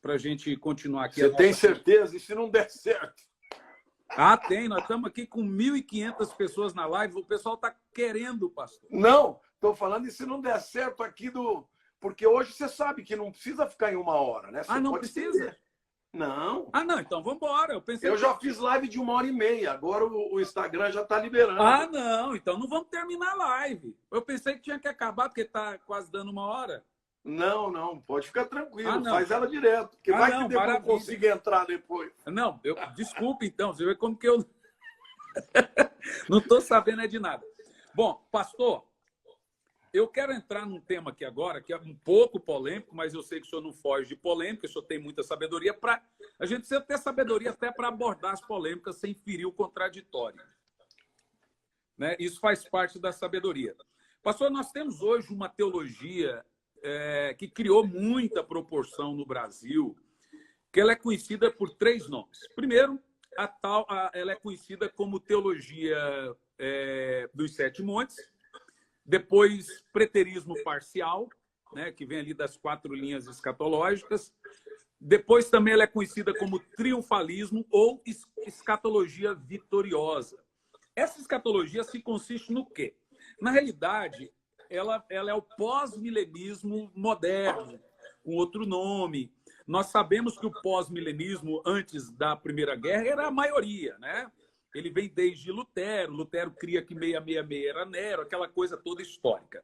para a gente continuar aqui. Você tem certeza? E se não der certo? Tem. Nós estamos aqui com 1.500 pessoas na live. O pessoal está querendo, pastor. Não, Estou falando, e se não der certo aqui do... Porque hoje você sabe que não precisa ficar em 1 hora, né? Você Não pode precisa? estender. Não. Não, então vamos embora. Eu já fiz live de 1h30, agora o Instagram já está liberando. Não, então não vamos terminar a live. Eu pensei que tinha que acabar, porque está quase dando 1 hora. Não, pode ficar tranquilo, faz ela direto, porque vai que depois eu consigo entrar depois. Não, desculpe então, você vê como que eu não estou sabendo de nada. Bom, pastor, eu quero entrar num tema aqui agora, que é um pouco polêmico, mas eu sei que o senhor não foge de polêmica, o senhor tem muita sabedoria para... A gente precisa ter sabedoria até para abordar as polêmicas sem ferir o contraditório. Né? Isso faz parte da sabedoria. Pastor, nós temos hoje uma teologia que criou muita proporção no Brasil, que ela é conhecida por 3 nomes. Primeiro, ela é conhecida como teologia dos 7 montes. Depois, preterismo parcial, né, que vem ali das 4 linhas escatológicas. Depois, também ela é conhecida como triunfalismo ou escatologia vitoriosa. Essa escatologia se consiste no quê? Na realidade, ela é o pós-milenismo moderno, com outro nome. Nós sabemos que o pós-milenismo, antes da Primeira Guerra, era a maioria, né? Ele vem desde Lutero. Lutero cria que 666 era Nero, aquela coisa toda histórica.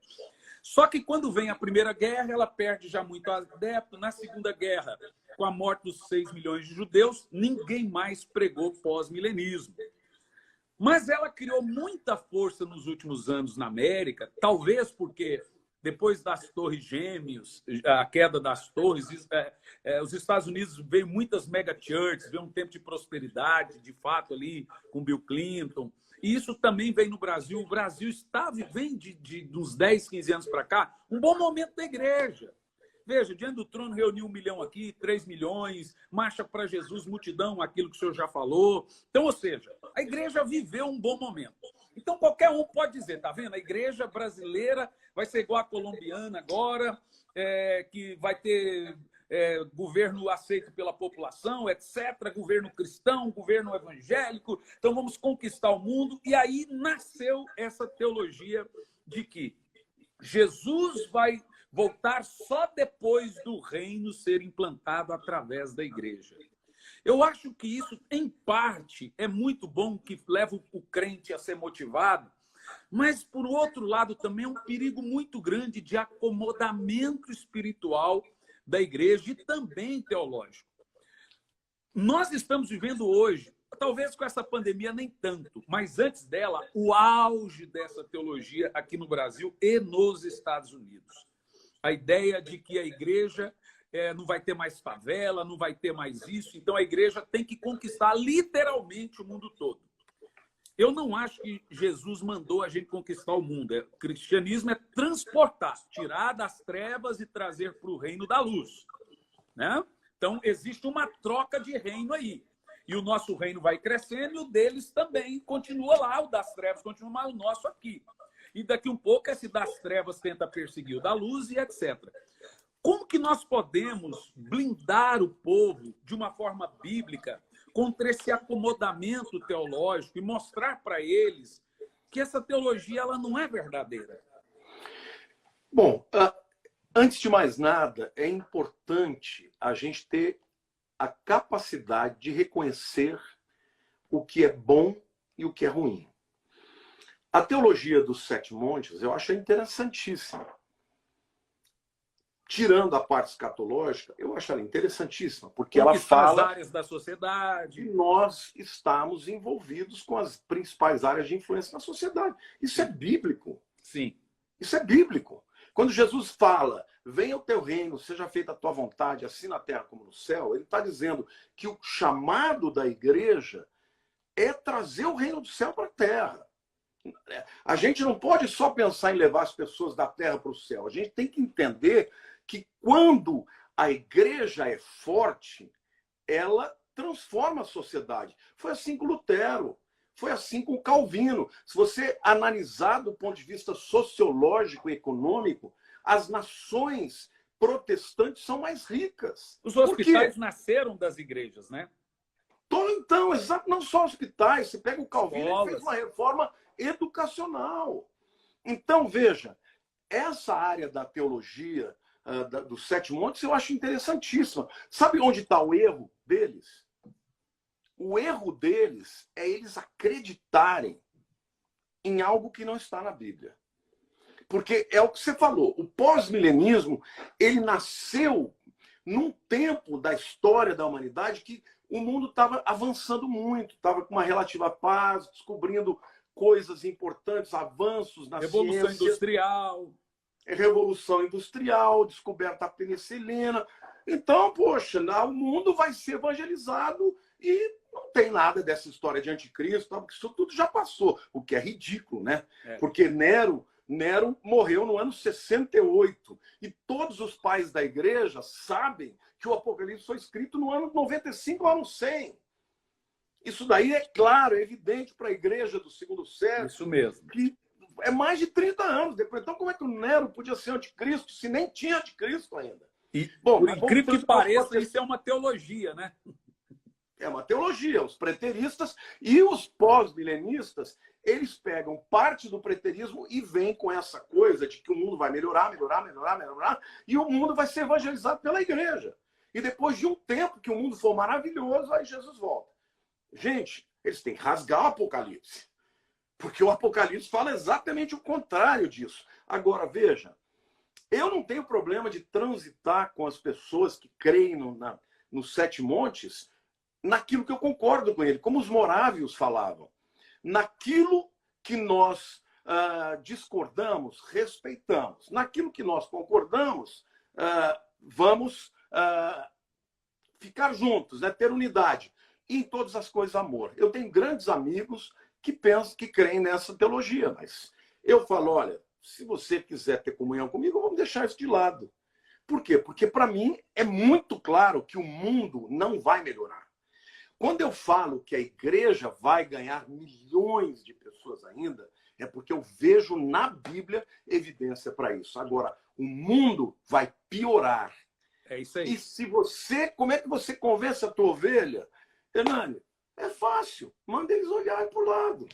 Só que quando vem a Primeira Guerra, ela perde já muito adepto. Na Segunda Guerra, com a morte dos 6 milhões de judeus, ninguém mais pregou pós-milenismo. Mas ela criou muita força nos últimos anos na América, talvez porque depois das Torres Gêmeas, a queda das torres, os Estados Unidos veio muitas mega churches, veio um tempo de prosperidade, de fato, ali com Bill Clinton. E isso também vem no Brasil. O Brasil vem de uns 10, 15 anos para cá, um bom momento da igreja. Veja, Diante do Trono reuniu 1 milhão aqui, 3 milhões, Marcha para Jesus, multidão, aquilo que o senhor já falou. Então, ou seja, a igreja viveu um bom momento. Então, qualquer um pode dizer, tá vendo? A igreja brasileira vai ser igual a colombiana agora, que vai ter governo aceito pela população, etc., governo cristão, governo evangélico, então vamos conquistar o mundo. E aí nasceu essa teologia de que Jesus vai voltar só depois do reino ser implantado através da igreja. Eu acho que isso, em parte, é muito bom, que leva o crente a ser motivado, mas, por outro lado, também é um perigo muito grande de acomodamento espiritual da igreja e também teológico. Nós estamos vivendo hoje, talvez com essa pandemia nem tanto, mas antes dela, o auge dessa teologia aqui no Brasil e nos Estados Unidos. A ideia de que a igreja não vai ter mais favela, não vai ter mais isso, então a igreja tem que conquistar literalmente o mundo todo. Eu não acho que Jesus mandou a gente conquistar o mundo. O cristianismo é transportar, tirar das trevas e trazer para o reino da luz. Né? Então, existe uma troca de reino aí. E o nosso reino vai crescendo e o deles também continua lá, o das trevas continua, mas o nosso aqui. E daqui um pouco, esse das trevas tenta perseguir o da luz e etc. Como que nós podemos blindar o povo de uma forma bíblica contra esse acomodamento teológico e mostrar para eles que essa teologia ela não é verdadeira? Bom, antes de mais nada, é importante a gente ter a capacidade de reconhecer o que é bom e o que é ruim. A teologia dos 7 montes eu acho interessantíssima. Tirando a parte escatológica, eu acho ela interessantíssima, porque ela fala as áreas da sociedade. Que nós estamos envolvidos com as principais áreas de influência na sociedade. Isso é bíblico. Sim. Isso é bíblico. Quando Jesus fala, venha o teu reino, seja feita a tua vontade, assim na terra como no céu, ele está dizendo que o chamado da igreja é trazer o reino do céu para a terra. A gente não pode só pensar em levar as pessoas da terra para o céu. A gente tem que entender que quando a igreja é forte, ela transforma a sociedade. Foi assim com Lutero, foi assim com Calvino. Se você analisar do ponto de vista sociológico e econômico, as nações protestantes são mais ricas. Os hospitais nasceram das igrejas, né? Então, exato, não só hospitais. Você pega o Calvino, ele fez uma reforma educacional. Então, veja, essa área da teologia, dos Sete Montes, eu acho interessantíssima. Sabe onde está o erro deles? O erro deles é eles acreditarem em algo que não está na Bíblia. Porque é o que você falou, o pós-milenismo, ele nasceu num tempo da história da humanidade que o mundo estava avançando muito, estava com uma relativa paz, descobrindo coisas importantes, avanços na Revolução ciência. Industrial. Revolução Industrial, descoberta da penicilina. Então, poxa, o mundo vai ser evangelizado e não tem nada dessa história de anticristo, porque isso tudo já passou, o que é ridículo, né? Porque Nero morreu no ano 68 e todos os pais da igreja sabem que o Apocalipse foi escrito no ano 95 ao ano 100. Isso daí é claro, é evidente para a igreja do segundo século. Isso mesmo. Que é mais de 30 anos depois. Então, como é que o Nero podia ser anticristo se nem tinha anticristo ainda? E, bom, por incrível que pareça, isso é uma teologia, né? É uma teologia. Os preteristas e os pós-milenistas, eles pegam parte do preterismo e vêm com essa coisa de que o mundo vai melhorar, e o mundo vai ser evangelizado pela igreja. E depois de um tempo que o mundo for maravilhoso, aí Jesus volta. Gente, eles têm que rasgar o Apocalipse. Porque o Apocalipse fala exatamente o contrário disso. Agora, veja, eu não tenho problema de transitar com as pessoas que creem nos Sete Montes naquilo que eu concordo com ele, como os morávios falavam. Naquilo que nós discordamos, respeitamos. Naquilo que nós concordamos, vamos ficar juntos, né? Ter unidade. E em todas as coisas, amor. Eu tenho grandes amigos que pensam, que creem nessa teologia, mas eu falo, olha, se você quiser ter comunhão comigo, vamos deixar isso de lado. Por quê? Porque para mim é muito claro que o mundo não vai melhorar. Quando eu falo que a igreja vai ganhar milhões de pessoas ainda, é porque eu vejo na Bíblia evidência para isso. Agora, o mundo vai piorar. É isso aí. E se você, como é que você convence a tua ovelha? Hernani, é fácil. Manda eles olharem para o lado.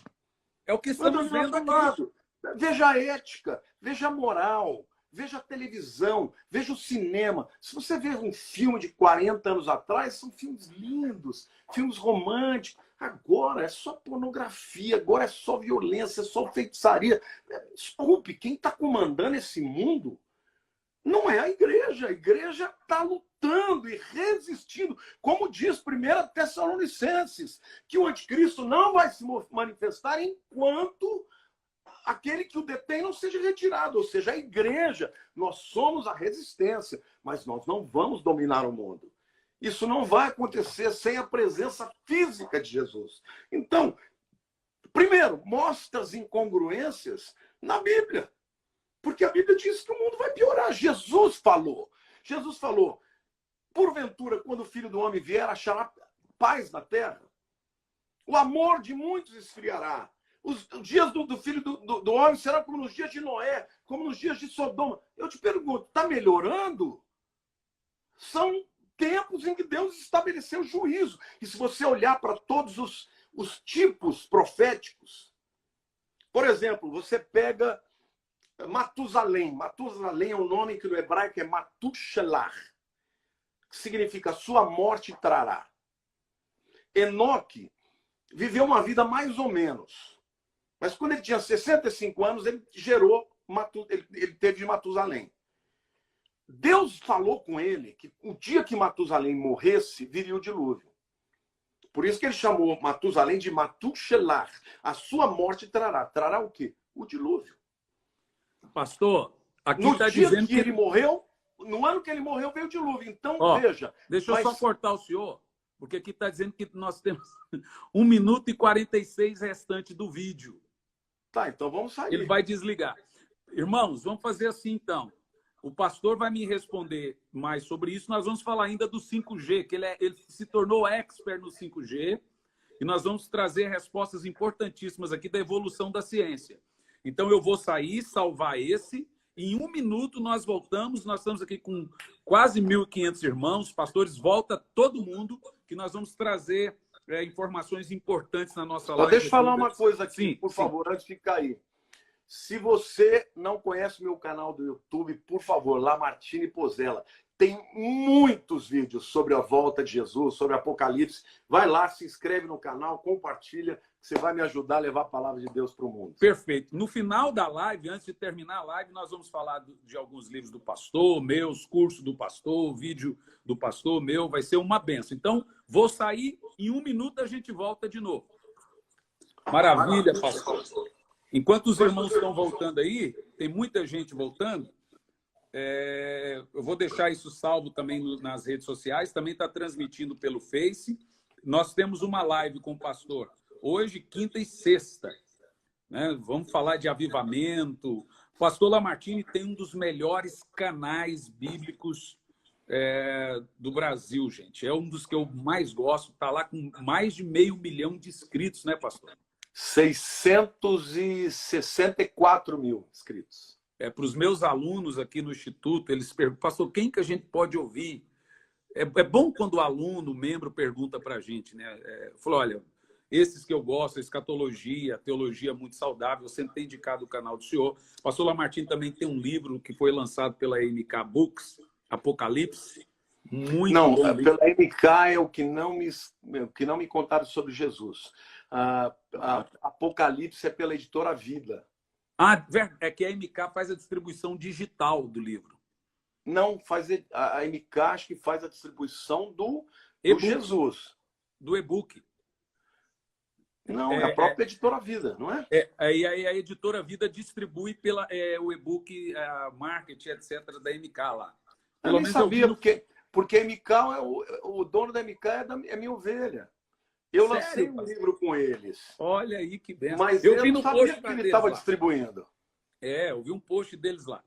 É o que estamos vendo aqui. Veja a ética, veja a moral, veja a televisão, veja o cinema. Se você vê um filme de 40 anos atrás, são filmes lindos, filmes românticos. Agora é só pornografia, agora é só violência, é só feitiçaria. Desculpe, quem está comandando esse mundo não é a igreja. A igreja está lutando e resistindo. Como diz 1 Tessalonicenses, que o anticristo não vai se manifestar enquanto aquele que o detém não seja retirado. Ou seja, a igreja, nós somos a resistência, mas nós não vamos dominar o mundo. Isso não vai acontecer sem a presença física de Jesus. Então, primeiro, mostra as incongruências na Bíblia. Porque a Bíblia diz que o mundo vai piorar. Jesus falou, porventura, quando o Filho do Homem vier, achará paz na terra? O amor de muitos esfriará. Os dias do Filho do Homem serão como nos dias de Noé, como nos dias de Sodoma. Eu te pergunto, está melhorando? São tempos em que Deus estabeleceu juízo. E se você olhar para todos os tipos proféticos, por exemplo, você pega Matusalém. Matusalém é um nome que no hebraico é Matushelah, que significa sua morte trará. Enoque viveu uma vida mais ou menos. Mas quando ele tinha 65 anos, ele ele teve de Matusalém. Deus falou com ele que o dia que Matusalém morresse, viria o dilúvio. Por isso que ele chamou Matusalém de Matushelah. A sua morte trará. Trará o quê? O dilúvio. Pastor, aqui no está dia dizendo que ele morreu, no ano que ele morreu, veio o dilúvio. Então, veja... Deixa eu só cortar o senhor, porque aqui está dizendo que nós temos 1 minuto e 46 restante do vídeo. Tá, então vamos sair. Ele vai desligar. Irmãos, vamos fazer assim, então. O pastor vai me responder mais sobre isso. Nós vamos falar ainda do 5G, que ele se tornou expert no 5G, e nós vamos trazer respostas importantíssimas aqui da evolução da ciência. Então, eu vou sair, salvar esse. Em 1 minuto, nós voltamos. Nós estamos aqui com quase 1.500 irmãos. Pastores, volta todo mundo, que nós vamos trazer informações importantes na nossa live. Deixa eu falar uma coisa aqui, sim, por favor, antes de cair. Se você não conhece meu canal do YouTube, por favor, Lamartine Pozella. Tem muitos vídeos sobre a volta de Jesus, sobre Apocalipse. Vai lá, se inscreve no canal, compartilha, você vai me ajudar a levar a palavra de Deus para o mundo. Perfeito. No final da live, antes de terminar a live, nós vamos falar de alguns livros do pastor, meus, curso do pastor, vídeo do pastor, meu, vai ser uma benção. Então, vou sair, em 1 minuto a gente volta de novo. Maravilha, pastor. Enquanto os irmãos estão voltando aí, tem muita gente voltando, eu vou deixar isso salvo também nas redes sociais, também está transmitindo pelo Face. Nós temos uma live com o pastor hoje, quinta e sexta, né? Vamos falar de avivamento. O pastor Lamartine tem um dos melhores canais bíblicos do Brasil, gente. É um dos que eu mais gosto. Está lá com mais de 500 mil de inscritos, né, pastor? 664 mil inscritos. Para os meus alunos aqui no Instituto, eles perguntam, pastor, quem que a gente pode ouvir? É bom quando o aluno, o membro, pergunta para a gente, né? Falou, olha, esses que eu gosto, a escatologia, a teologia muito saudável, você tem indicado o canal do senhor. O pastor Lamartine também tem um livro que foi lançado pela MK Books, Apocalipse. Muito não, bom livro. Pela MK é o que não me contaram sobre Jesus. Apocalipse é pela editora Vida. É que a MK faz a distribuição digital do livro. Não, a MK acho que faz a distribuição do Jesus. Do e-book. Não, é a própria editora Vida, não é? Aí a editora Vida distribui o e-book, marketing, etc., da MK lá. Eu nem sabia, porque a MK, o dono da MK é minha ovelha. Eu lancei um livro com eles. Olha aí que benção. Mas eu não sabia que ele estava distribuindo. Eu vi um post deles lá.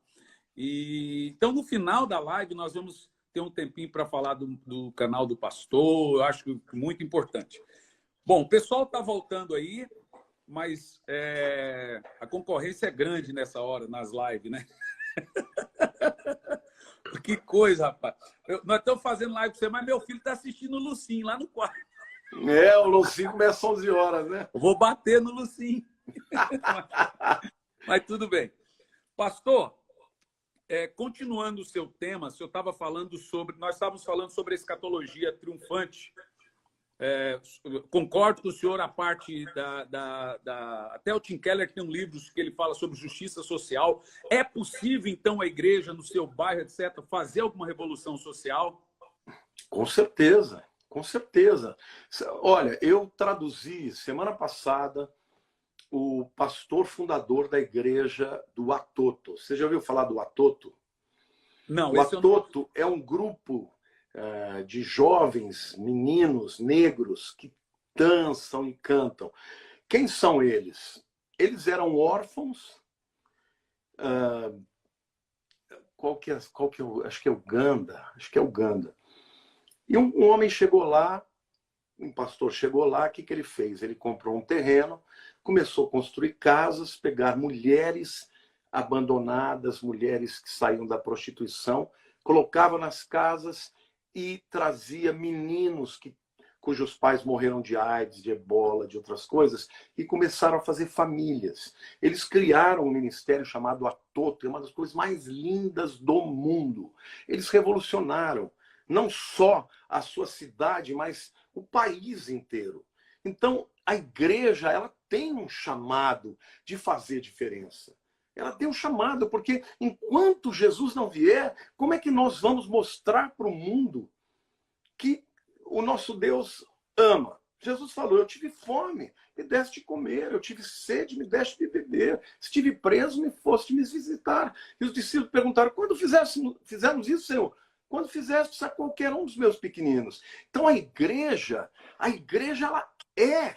Então, no final da live, nós vamos ter um tempinho para falar do canal do pastor. Eu acho muito importante. Bom, o pessoal está voltando aí, mas a concorrência é grande nessa hora, nas lives, né? Que coisa, rapaz. Nós estamos fazendo live com você, mas meu filho está assistindo o Lucim lá no quarto. O Lucim começa às 11 horas, né? Eu vou bater no Lucim. Mas tudo bem. Pastor, continuando o seu tema, o senhor estava falando nós estávamos falando sobre a escatologia triunfante. Concordo com o senhor a parte até o Tim Keller tem um livro que ele fala sobre justiça social. É possível, então, a igreja, no seu bairro, etc., fazer alguma revolução social? Com certeza. Com certeza. Olha, eu traduzi semana passada o pastor fundador da igreja do Atoto. Você já ouviu falar do Atoto? Não. O Atoto é um grupo de jovens, meninos negros que dançam e cantam. Quem são eles? Eles eram órfãos. Acho que é Uganda. E um homem chegou lá, um pastor chegou lá, o que ele fez? Ele comprou um terreno, começou a construir casas, pegar mulheres abandonadas, mulheres que saíam da prostituição, colocava nas casas e trazia meninos cujos pais morreram de AIDS, de ebola, de outras coisas, e começaram a fazer famílias. Eles criaram um ministério chamado Atoto, é uma das coisas mais lindas do mundo. Eles revolucionaram não só a sua cidade, mas o país inteiro. Então, a igreja, ela tem um chamado de fazer diferença. Ela tem um chamado, porque enquanto Jesus não vier, como é que nós vamos mostrar para o mundo que o nosso Deus ama? Jesus falou, eu tive fome, me deste de comer, eu tive sede, me deste de beber, estive preso, me foste me visitar. E os discípulos perguntaram, quando fizemos isso, Senhor? Quando fizeste a qualquer um dos meus pequeninos. Então a igreja ela é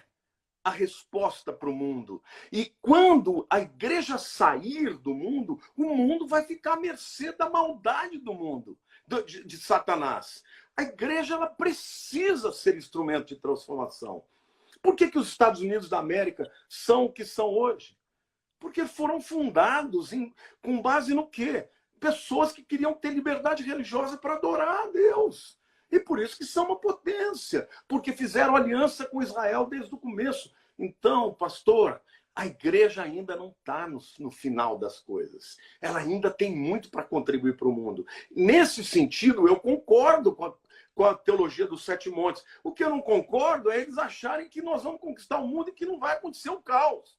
a resposta para o mundo. E quando a igreja sair do mundo, o mundo vai ficar à mercê da maldade do mundo, de Satanás. A igreja ela precisa ser instrumento de transformação. Por que os Estados Unidos da América são o que são hoje? Porque foram fundados com base no quê? Pessoas que queriam ter liberdade religiosa para adorar a Deus. E por isso que são uma potência, porque fizeram aliança com Israel desde o começo. Então, pastor, a igreja ainda não está no final das coisas. Ela ainda tem muito para contribuir para o mundo. Nesse sentido, eu concordo com a teologia dos 7 montes. O que eu não concordo é eles acharem que nós vamos conquistar o mundo e que não vai acontecer o caos.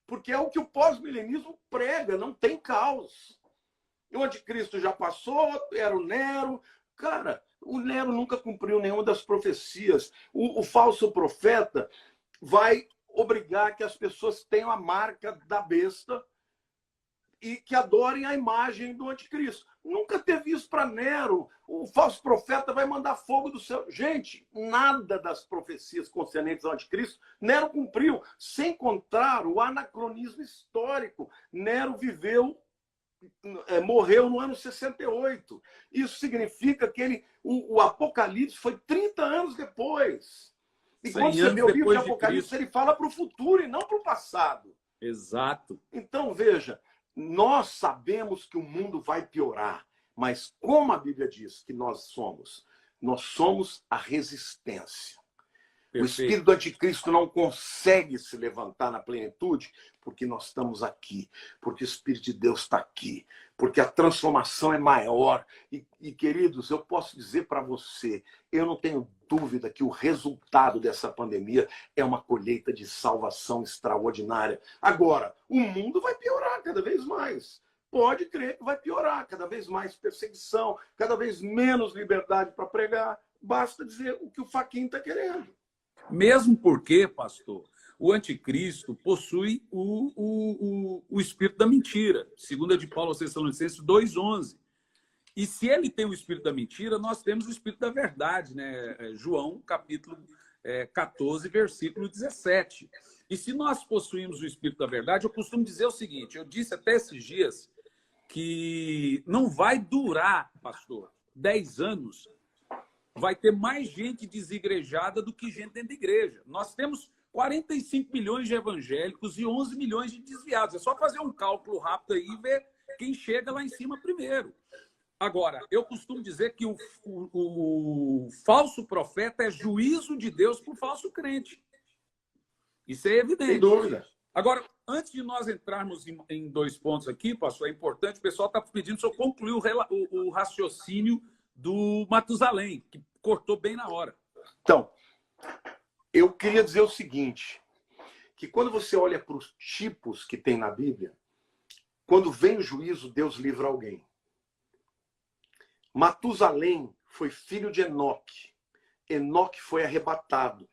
Porque é o que o pós-milenismo prega, não tem caos. O anticristo já passou, era o Nero. Cara, o Nero nunca cumpriu nenhuma das profecias. O falso profeta vai obrigar que as pessoas tenham a marca da besta e que adorem a imagem do anticristo. Nunca teve isso para Nero. O falso profeta vai mandar fogo do céu. Gente, nada das profecias concernentes ao anticristo Nero cumpriu, sem contar o anacronismo histórico. Nero morreu no ano 68. Isso significa que o Apocalipse foi 30 anos depois. E quando você vê o livro de Apocalipse, ele fala para o futuro e não para o passado. Exato. Então, veja, nós sabemos que o mundo vai piorar, mas como a Bíblia diz que nós somos a resistência. Perfeito. O espírito do anticristo não consegue se levantar na plenitude porque nós estamos aqui, porque o Espírito de Deus está aqui, porque a transformação é maior. E queridos, eu posso dizer para você, eu não tenho dúvida que o resultado dessa pandemia é uma colheita de salvação extraordinária. Agora, o mundo vai piorar cada vez mais. Pode crer que vai piorar, cada vez mais perseguição, cada vez menos liberdade para pregar. Basta dizer o que o Faquin está querendo. Mesmo porque, pastor, o anticristo possui o espírito da mentira, segundo de Paulo aos Tessalonicenses 2:11. E se ele tem o espírito da mentira, nós temos o espírito da verdade, né? João, capítulo 14, versículo 17. E se nós possuímos o espírito da verdade, eu costumo dizer o seguinte, eu disse até esses dias que não vai durar, pastor, 10 anos, vai ter mais gente desigrejada do que gente dentro da igreja. Nós temos 45 milhões de evangélicos e 11 milhões de desviados. É só fazer um cálculo rápido aí e ver quem chega lá em cima primeiro. Agora, eu costumo dizer que o falso profeta é juízo de Deus para o falso crente. Isso é evidente. Sem dúvida. Agora, antes de nós entrarmos em 2 pontos aqui, pastor, é importante, o pessoal está pedindo se eu concluir o raciocínio do Matusalém, que cortou bem na hora. Então, eu queria dizer o seguinte, que quando você olha para os tipos que tem na Bíblia, quando vem o juízo, Deus livra alguém. Matusalém foi filho de Enoque. Enoque foi arrebatado.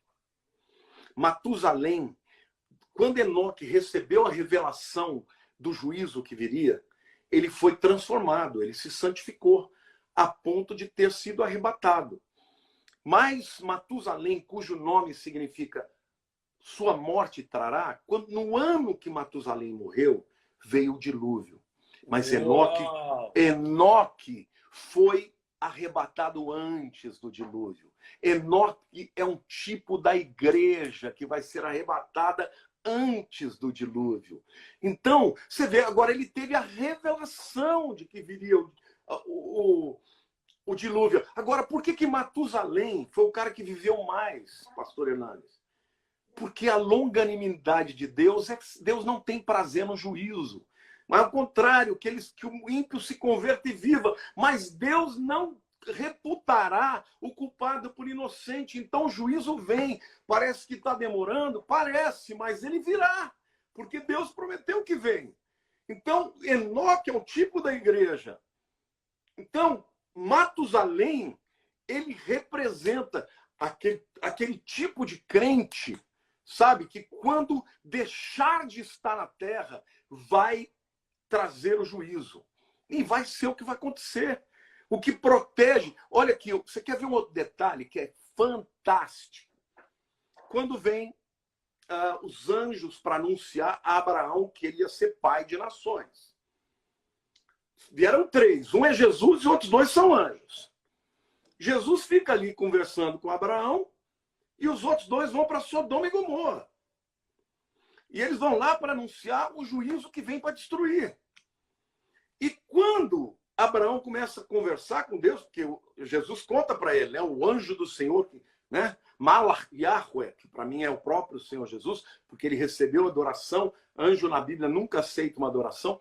Matusalém, quando Enoque recebeu a revelação do juízo que viria, ele foi transformado, ele se santificou, a ponto de ter sido arrebatado. Mas Matusalém, cujo nome significa sua morte trará, no ano que Matusalém morreu, veio o dilúvio. Mas Enoque foi arrebatado antes do dilúvio. Enoque é um tipo da igreja que vai ser arrebatada antes do dilúvio. Então, você vê, agora ele teve a revelação de que viria o dilúvio. Agora, por que Matusalém foi o cara que viveu mais, pastor Hernandes? Porque a longanimidade de Deus Deus não tem prazer no juízo. Mas ao contrário, que o ímpio se converta e viva. Mas Deus não reputará o culpado por inocente. Então o juízo vem. Parece que está demorando? Parece, mas ele virá. Porque Deus prometeu que vem. Então, Enoque é o tipo da igreja. Então, Matusalém, ele representa aquele tipo de crente, sabe? Que quando deixar de estar na terra, vai trazer o juízo. E vai ser o que vai acontecer. O que protege... Olha aqui, você quer ver um outro detalhe que é fantástico? Quando vem os anjos para anunciar a Abraão que ele ia ser pai de nações. Vieram 3. Um é Jesus e outros 2 são anjos. Jesus fica ali conversando com Abraão e os outros 2 vão para Sodoma e Gomorra. E eles vão lá para anunciar o juízo que vem para destruir. E quando Abraão começa a conversar com Deus, porque Jesus conta para ele, né, o anjo do Senhor, né, Malach Yahweh, que para mim é o próprio Senhor Jesus, porque ele recebeu adoração. Anjo na Bíblia nunca aceita uma adoração.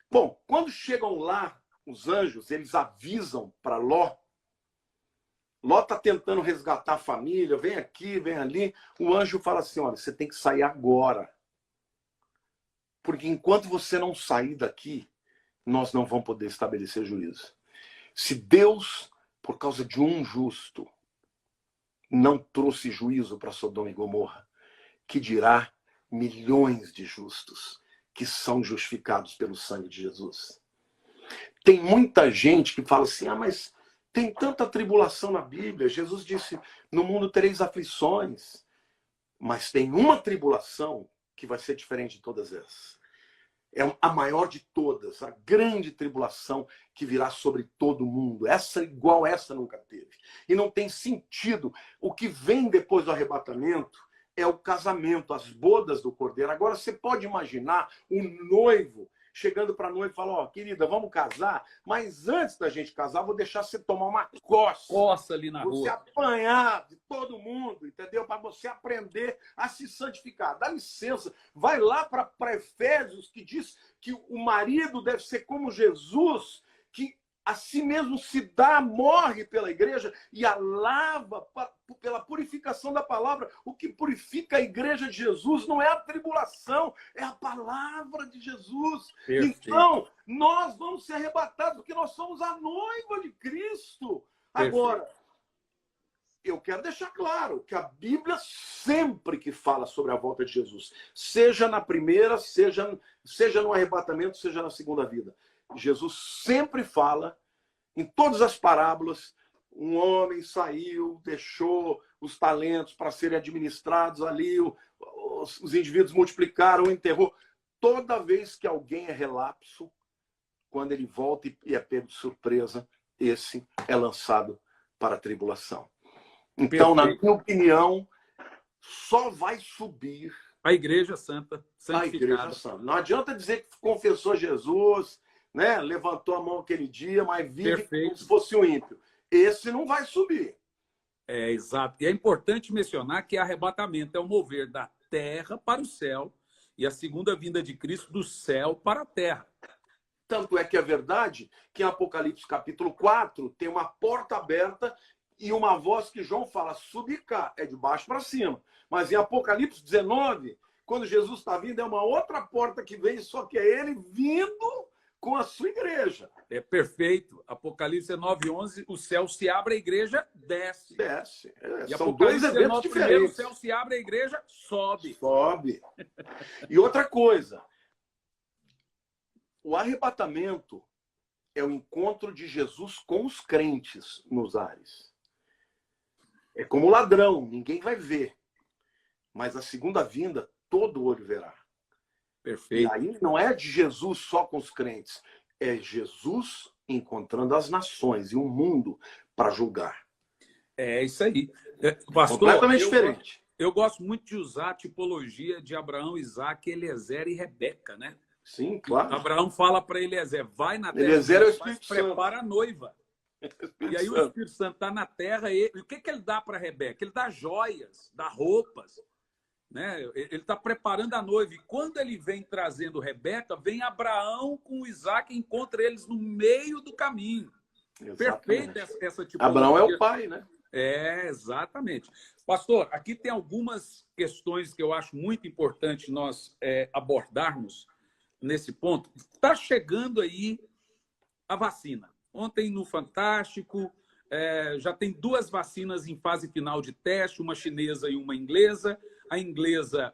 Bom, quando chegam lá, os anjos, eles avisam para Ló. Ló está tentando resgatar a família, vem aqui, vem ali. O anjo fala assim, olha, você tem que sair agora. Porque enquanto você não sair daqui, nós não vamos poder estabelecer juízo. Se Deus, por causa de um justo, não trouxe juízo para Sodoma e Gomorra, que dirá milhões de justos que são justificados pelo sangue de Jesus. Tem muita gente que fala assim, mas tem tanta tribulação na Bíblia. Jesus disse, no mundo tereis aflições. Mas tem uma tribulação que vai ser diferente de todas essas. É a maior de todas, a grande tribulação que virá sobre todo mundo. Essa, igual essa, nunca teve. E não tem sentido. O que vem depois do arrebatamento é o casamento, as bodas do Cordeiro. Agora, você pode imaginar um noivo chegando para a noiva e falar, ó, querida, vamos casar, mas antes da gente casar, vou deixar você tomar uma coça ali na rua. Você apanhar de todo mundo, entendeu? Para você aprender a se santificar. Dá licença, vai lá para Efésios, que diz que o marido deve ser como Jesus, que a si mesmo se dá, morre pela igreja e a lava pela purificação da palavra. O que purifica a igreja de Jesus não é a tribulação, é a palavra de Jesus. Perfeito. Então, nós vamos ser arrebatados porque nós somos a noiva de Cristo. Perfeito. Agora, eu quero deixar claro que a Bíblia sempre que fala sobre a volta de Jesus, seja na primeira, seja no arrebatamento, seja na segunda vida, Jesus sempre fala, em todas as parábolas, um homem saiu, deixou os talentos para serem administrados ali, os indivíduos multiplicaram, enterrou. Toda vez que alguém é relapso, quando ele volta e é pego de surpresa, esse é lançado para a tribulação. Então, na minha opinião, só vai subir a Igreja Santa, santificada. A Igreja Santa. Não adianta dizer que confessou Jesus, né? Levantou a mão aquele dia, mas vive como se fosse um ímpio. Esse não vai subir. É, exato. E é importante mencionar que arrebatamento é o mover da terra para o céu e a segunda vinda de Cristo do céu para a terra. Tanto é que é verdade que em Apocalipse capítulo 4 tem uma porta aberta e uma voz que João fala, subir cá, é de baixo para cima. Mas em Apocalipse 19, quando Jesus está vindo, é uma outra porta que vem, só que é ele vindo com a sua igreja. É perfeito. Apocalipse 9:11, o céu se abre, a igreja desce. Desce. E são dois eventos diferentes. O céu se abre, a igreja sobe. Sobe. E outra coisa, o arrebatamento é o encontro de Jesus com os crentes nos ares. É como ladrão, ninguém vai ver. Mas a segunda vinda, todo olho verá. Perfeito. E aí não é de Jesus só com os crentes. É Jesus encontrando as nações e o mundo para julgar. É isso aí. Pastor, completamente diferente. Eu gosto muito de usar a tipologia de Abraão, Isaac, Eliezer e Rebeca, né? Sim, claro. Abraão fala para Eliezer, vai na terra, Eliezer é o Espírito Santo. Prepara a noiva. E aí o Espírito Santo está na terra. E o que ele dá para Rebeca? Ele dá joias, dá roupas. Né? Ele está preparando a noiva. E quando ele vem trazendo Rebeca, vem Abraão com Isaac e encontra eles no meio do caminho. Exatamente. Perfeita essa tipologia. Abraão é o pai, né? É, exatamente. Pastor, aqui tem algumas questões que eu acho muito importante nós abordarmos nesse ponto. Está chegando aí a vacina. Ontem no Fantástico, já tem 2 vacinas em fase final de teste, uma chinesa e uma inglesa. A inglesa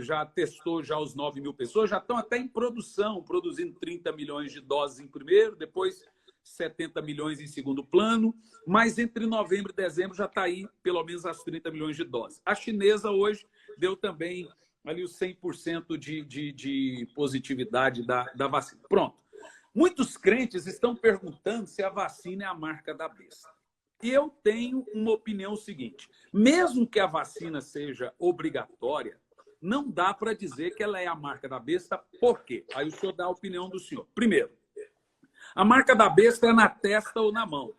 já testou já os 9 mil pessoas, já estão até em produção, produzindo 30 milhões de doses em primeiro, depois 70 milhões em segundo plano, mas entre novembro e dezembro já está aí pelo menos as 30 milhões de doses. A chinesa hoje deu também ali os 100% de positividade da vacina. Pronto. Muitos crentes estão perguntando se a vacina é a marca da besta. E eu tenho uma opinião seguinte: mesmo que a vacina seja obrigatória, não dá para dizer que ela é a marca da besta. Por quê? Aí o senhor dá a opinião do senhor. Primeiro, a marca da besta é na testa ou na mão.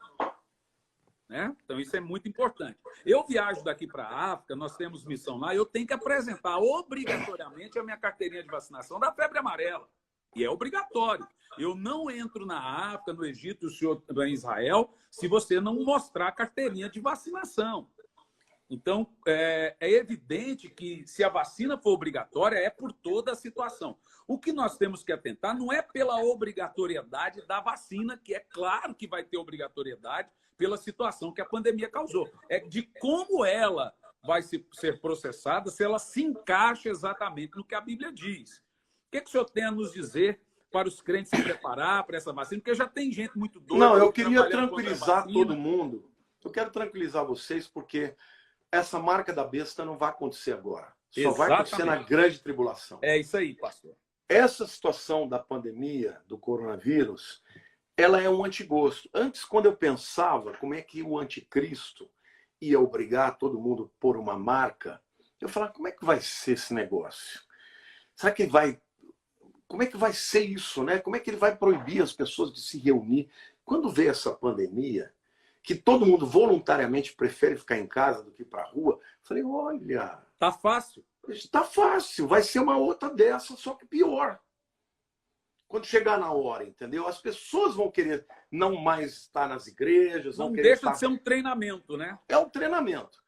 né? Então, isso é muito importante. Eu viajo daqui para a África, nós temos missão lá, eu tenho que apresentar obrigatoriamente a minha carteirinha de vacinação da febre amarela. E é obrigatório. Eu não entro na África, no Egito, o senhor em Israel, se você não mostrar a carteirinha de vacinação. Então, é evidente que se a vacina for obrigatória, é por toda a situação. O que nós temos que atentar não é pela obrigatoriedade da vacina, que é claro que vai ter obrigatoriedade pela situação que a pandemia causou. É de como ela vai ser processada, se ela se encaixa exatamente no que a Bíblia diz. O que o senhor tem a nos dizer para os crentes se preparar para essa vacina? Porque já tem gente muito doida. Não, eu queria tranquilizar todo mundo. Eu quero tranquilizar vocês, porque essa marca da besta não vai acontecer agora. Só vai acontecer na grande tribulação. É isso aí, pastor. Essa situação da pandemia, do coronavírus, ela é um antigosto. Antes, quando eu pensava como é que o anticristo ia obrigar todo mundo a pôr uma marca, eu falava, como é que vai ser esse negócio? Será que vai... Como é que vai ser isso, né? Como é que ele vai proibir as pessoas de se reunir? Quando veio essa pandemia, que todo mundo voluntariamente prefere ficar em casa do que ir para a rua, eu falei, olha... Tá fácil. Tá fácil, vai ser uma outra dessa, só que pior. Quando chegar na hora, entendeu? As pessoas vão querer não mais estar nas igrejas. Não deixa de ser um treinamento, né? É um treinamento.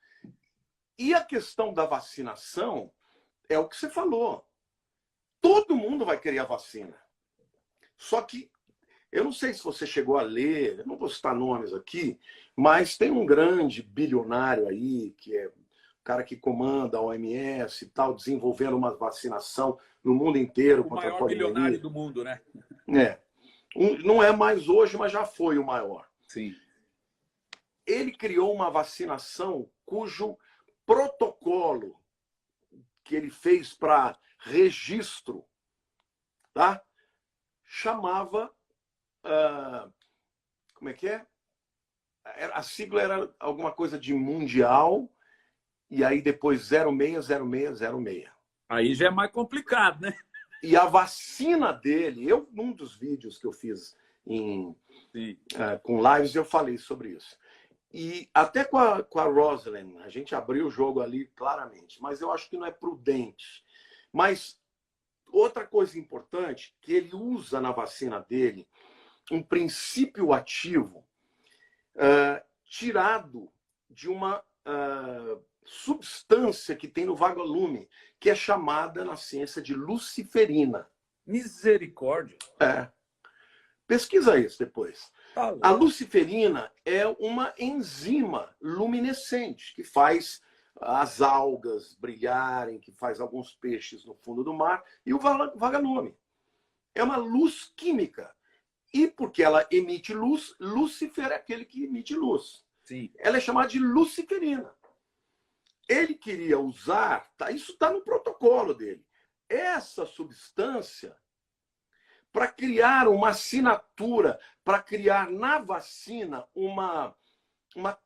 E a questão da vacinação é o que você falou. Todo mundo vai querer a vacina. Só que, eu não sei se você chegou a ler, eu não vou citar nomes aqui, mas tem um grande bilionário aí, que é o cara que comanda a OMS e tal, desenvolvendo uma vacinação no mundo inteiro contra a pandemia. O maior bilionário do mundo, né? É. Não é mais hoje, mas já foi o maior. Sim. Ele criou uma vacinação cujo protocolo que ele fez para registro, tá? Chamava... como é que é? A sigla era alguma coisa de mundial, e aí depois 060606. Aí já é mais complicado, né? E a vacina dele, num dos vídeos que eu fiz com lives, eu falei sobre isso. E até com a Rosalind, a gente abriu o jogo ali claramente, mas eu acho que não é prudente. Mas outra coisa importante, que ele usa na vacina dele um princípio ativo tirado de uma substância que tem no vagalume, que é chamada na ciência de luciferina. Misericórdia. Pesquisa isso depois. A luciferina é uma enzima luminescente que faz as algas brilharem, que faz alguns peixes no fundo do mar, e o vagalume. É uma luz química. E porque ela emite luz, Lúcifer é aquele que emite luz. Sim. Ela é chamada de luciferina. Ele queria usar, isso está no protocolo dele, essa substância para criar uma assinatura, para criar na vacina uma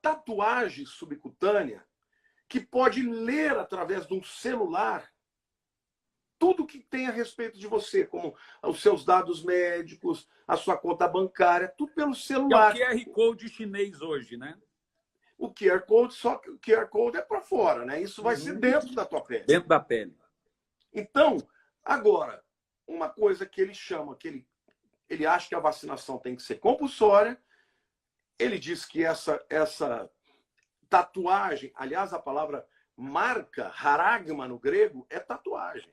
tatuagem subcutânea que pode ler através de um celular tudo que tem a respeito de você, como os seus dados médicos, a sua conta bancária, tudo pelo celular. Que é o QR Code chinês hoje, né? O QR Code, só que o QR Code é para fora, né? Isso vai ser dentro da tua pele. Dentro da pele. Então, agora, uma coisa que ele chama, que ele acha que a vacinação tem que ser compulsória, ele diz que essa tatuagem, aliás, a palavra marca, haragma no grego, é tatuagem.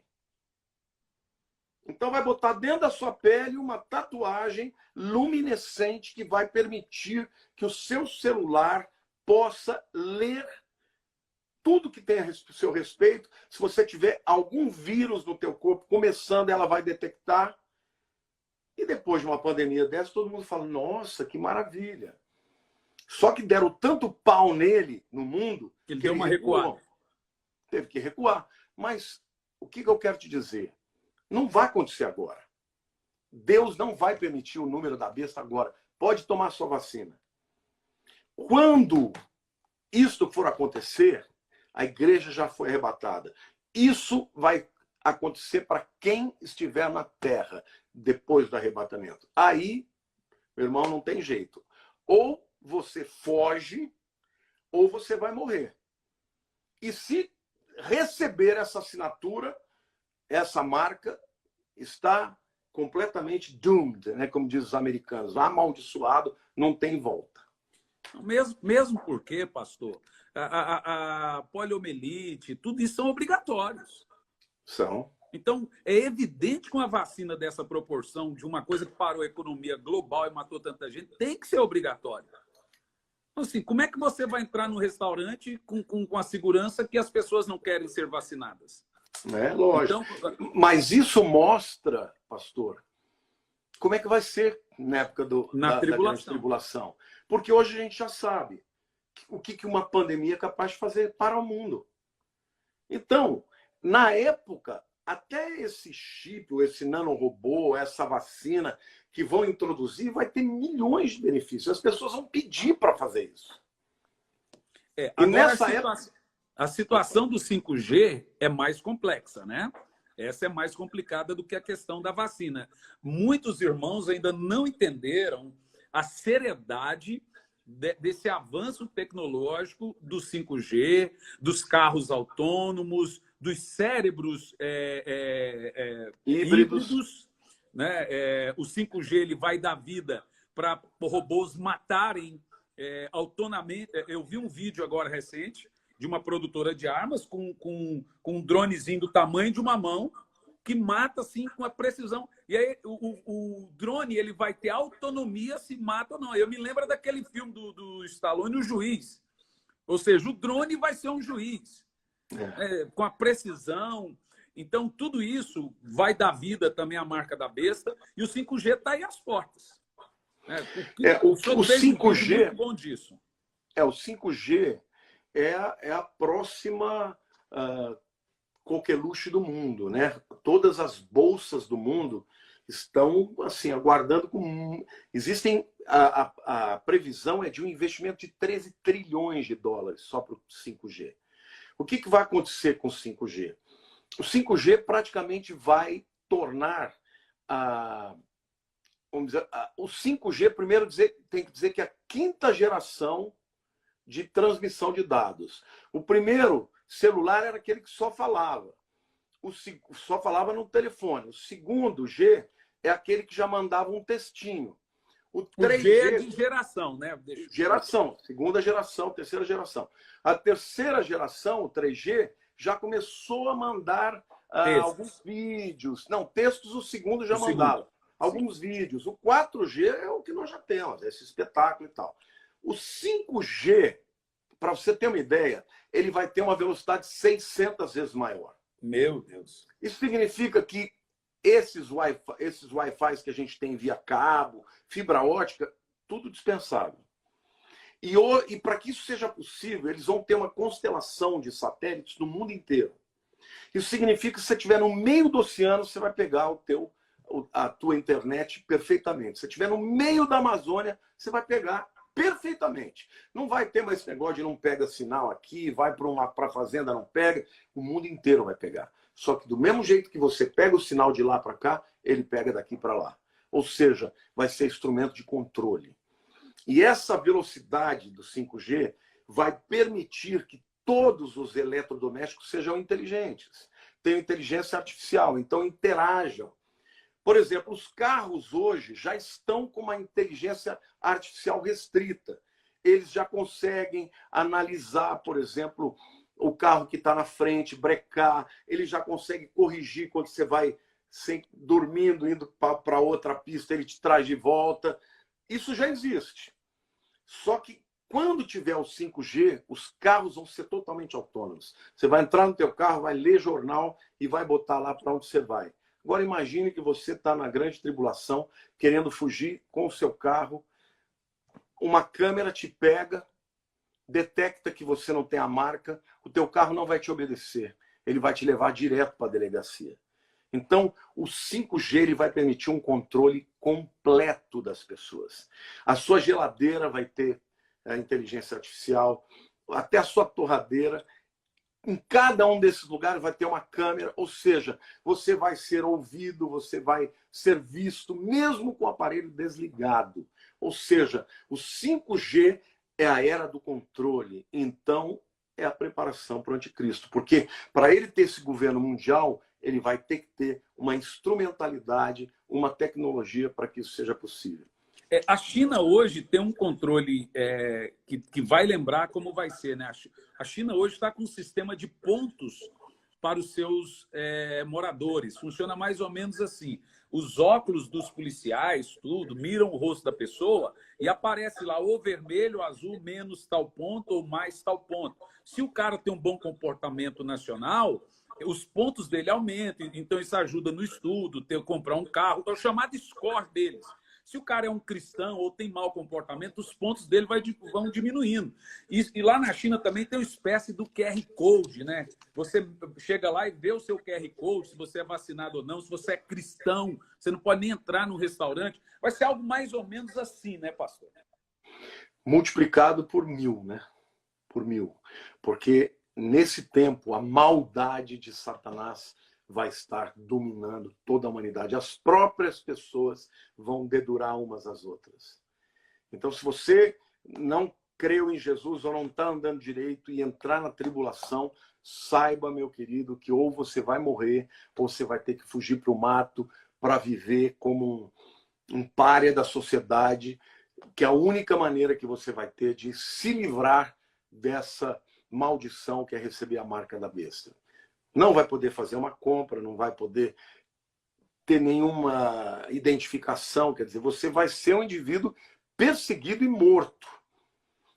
Então vai botar dentro da sua pele uma tatuagem luminescente que vai permitir que o seu celular possa ler tudo que tem a seu respeito. Se você tiver algum vírus no teu corpo começando, ela vai detectar. E depois de uma pandemia dessa, todo mundo fala, nossa, que maravilha. Só que deram tanto pau nele, no mundo, que ele deu uma recuada. Teve que recuar. Mas o que eu quero te dizer? Não vai acontecer agora. Deus não vai permitir o número da besta agora. Pode tomar sua vacina. Quando isto for acontecer, a igreja já foi arrebatada. Isso vai acontecer para quem estiver na terra depois do arrebatamento. Aí, meu irmão, não tem jeito. Ou você foge ou você vai morrer. E se receber essa assinatura, essa marca está completamente doomed, né? Como dizem os americanos, amaldiçoado, não tem volta. Mesmo porque, pastor, a poliomielite, tudo isso são obrigatórios. São. Então, é evidente que uma vacina dessa proporção, de uma coisa que parou a economia global e matou tanta gente, tem que ser obrigatória. Então, assim, como é que você vai entrar no restaurante com a segurança que as pessoas não querem ser vacinadas? É lógico. Então, mas isso mostra, pastor, como é que vai ser na época da grande tribulação. Porque hoje a gente já sabe o que uma pandemia é capaz de fazer para o mundo. Então, na época, até esse chip, esse nanorobô, essa vacina que vão introduzir, vai ter milhões de benefícios. As pessoas vão pedir para fazer isso. Agora, a situação do 5G é mais complexa, né? Essa é mais complicada do que a questão da vacina. Muitos irmãos ainda não entenderam a seriedade desse avanço tecnológico do 5G, dos carros autônomos, dos cérebros híbridos. Né? O 5G ele vai dar vida para robôs matarem autonomamente. Eu vi um vídeo agora recente de uma produtora de armas com um dronezinho do tamanho de uma mão que mata assim com a precisão. E aí o drone ele vai ter autonomia se mata ou não. Eu me lembro daquele filme do Stallone, O Juiz. Ou seja, o drone vai ser um juiz. Com a precisão. Então, tudo isso vai dar vida também à marca da besta. E o 5G está aí às portas. O 5G muito bom disso. O 5G é a próxima coqueluche do mundo, né? Todas as bolsas do mundo estão assim aguardando. Existem a previsão é de um investimento de 13 trilhões de dólares só para o 5G. O que vai acontecer com o 5G? O 5G praticamente vai tornar vamos dizer, o 5G, primeiro tem que dizer que é a quinta geração de transmissão de dados. O primeiro celular era aquele que só falava. Só falava no telefone. O segundo G é aquele que já mandava um textinho. O 3G G é de geração, né? Geração. Segunda geração, terceira geração. A terceira geração, o 3G, já começou a mandar alguns vídeos. Não, textos o segundo já mandava. Alguns vídeos. O 4G é o que nós já temos, esse espetáculo e tal. O 5G, para você ter uma ideia, ele vai ter uma velocidade 600 vezes maior. Meu Deus. Isso significa que esses Wi-Fi que a gente tem via cabo, fibra ótica, tudo dispensável. E para que isso seja possível, eles vão ter uma constelação de satélites no mundo inteiro. Isso significa que se você estiver no meio do oceano, você vai pegar a tua internet perfeitamente. Se você estiver no meio da Amazônia, você vai pegar perfeitamente. Não vai ter mais esse negócio de não pega sinal aqui, vai para a fazenda, não pega. O mundo inteiro vai pegar. Só que do mesmo jeito que você pega o sinal de lá para cá, ele pega daqui para lá. Ou seja, vai ser instrumento de controle. E essa velocidade do 5G vai permitir que todos os eletrodomésticos sejam inteligentes. Tenham inteligência artificial, então interajam. Por exemplo, os carros hoje já estão com uma inteligência artificial restrita. Eles já conseguem analisar, por exemplo, o carro que está na frente, brecar. Ele já consegue corrigir quando você vai dormindo, indo para outra pista, ele te traz de volta. Isso já existe. Só que quando tiver o 5G, os carros vão ser totalmente autônomos. Você vai entrar no teu carro, vai ler jornal e vai botar lá para onde você vai. Agora imagine que você está na grande tribulação, querendo fugir com o seu carro. Uma câmera te pega, detecta que você não tem a marca, o teu carro não vai te obedecer. Ele vai te levar direto para a delegacia. Então, o 5G ele vai permitir um controle completo das pessoas. A sua geladeira vai ter a inteligência artificial, até a sua torradeira. Em cada um desses lugares vai ter uma câmera, ou seja, você vai ser ouvido, você vai ser visto, mesmo com o aparelho desligado. Ou seja, o 5G é a era do controle. Então, é a preparação para o anticristo. Porque para ele ter esse governo mundial, ele vai ter que ter uma instrumentalidade, uma tecnologia para que isso seja possível. A China hoje tem um controle que vai lembrar como vai ser, né? A China hoje está com um sistema de pontos para os seus moradores. Funciona mais ou menos assim. Os óculos dos policiais, tudo, miram o rosto da pessoa e aparece lá ou vermelho, ou azul, menos tal ponto ou mais tal ponto. Se o cara tem um bom comportamento nacional, os pontos dele aumentam. Então, isso ajuda no estudo, comprar um carro. É o chamado score deles. Se o cara é um cristão ou tem mau comportamento, os pontos dele vão diminuindo. E lá na China também tem uma espécie do QR Code, né? Você chega lá e vê o seu QR Code, se você é vacinado ou não, se você é cristão, você não pode nem entrar no restaurante. Vai ser algo mais ou menos assim, né, pastor? Multiplicado por 1000, né? Por 1000. Porque nesse tempo, a maldade de Satanás vai estar dominando toda a humanidade. As próprias pessoas vão dedurar umas às outras. Então, se você não creu em Jesus ou não está andando direito e entrar na tribulação, saiba, meu querido, que ou você vai morrer ou você vai ter que fugir para o mato para viver como um pária da sociedade, que é a única maneira que você vai ter de se livrar dessa maldição que é receber a marca da besta. Não vai poder fazer uma compra, não vai poder ter nenhuma identificação. Quer dizer, você vai ser um indivíduo perseguido e morto.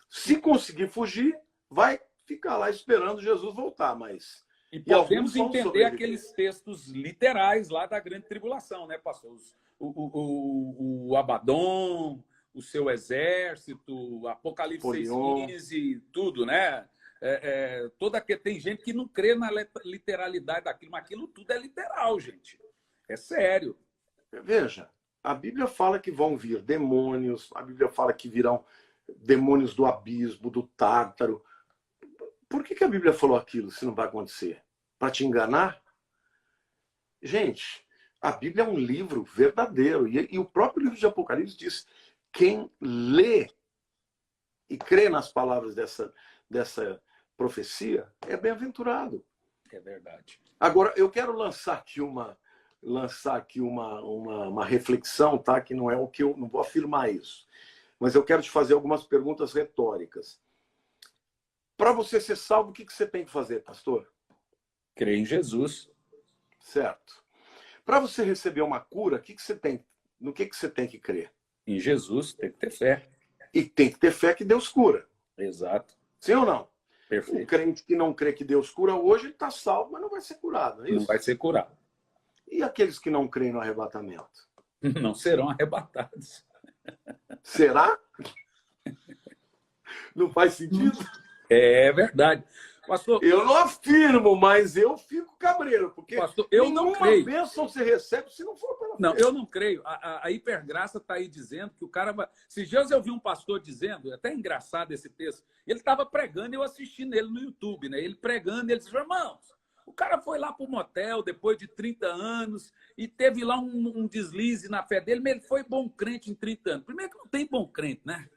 Se conseguir fugir, vai ficar lá esperando Jesus voltar. Mas e podemos entender aqueles textos literais lá da grande tribulação, né, pastor? O Abaddon, o seu exército, Apocalipse 6,15, tudo, né? Tem gente que não crê na literalidade daquilo, mas aquilo tudo é literal, gente. É sério. Veja, a Bíblia fala que vão vir demônios, a Bíblia fala que virão demônios do abismo, do Tártaro. Por que a Bíblia falou aquilo se não vai acontecer? Para te enganar? Gente, a Bíblia é um livro verdadeiro. E o próprio livro de Apocalipse diz: quem lê e crê nas palavras dessa profecia é bem-aventurado. É verdade. Agora, eu quero lançar aqui uma reflexão, tá? Que não é o que eu não vou afirmar isso. Mas eu quero te fazer algumas perguntas retóricas. Para você ser salvo, o que você tem que fazer, pastor? Crer em Jesus. Certo. Para você receber uma cura, no que você tem que crer? Em Jesus, tem que ter fé. E tem que ter fé que Deus cura. Exato. Sim ou não? Perfeito. O crente que não crê que Deus cura hoje, ele está salvo, mas não vai ser curado. É isso? Não vai ser curado. E aqueles que não creem no arrebatamento? Não serão arrebatados. Será? Não faz sentido? É verdade. Pastor, eu não afirmo, mas eu fico cabreiro, porque pastor, eu não creio. Bênção você recebe se não for pela fé. Não, eu não creio. A hipergraça está aí dizendo que o cara vai... Esses dias eu vi um pastor dizendo, é até engraçado esse texto, ele estava pregando e eu assisti nele no YouTube, né? Ele pregando, ele disse: irmãos, o cara foi lá para o motel depois de 30 anos e teve lá um deslize na fé dele, mas ele foi bom crente em 30 anos. Primeiro que não tem bom crente, né?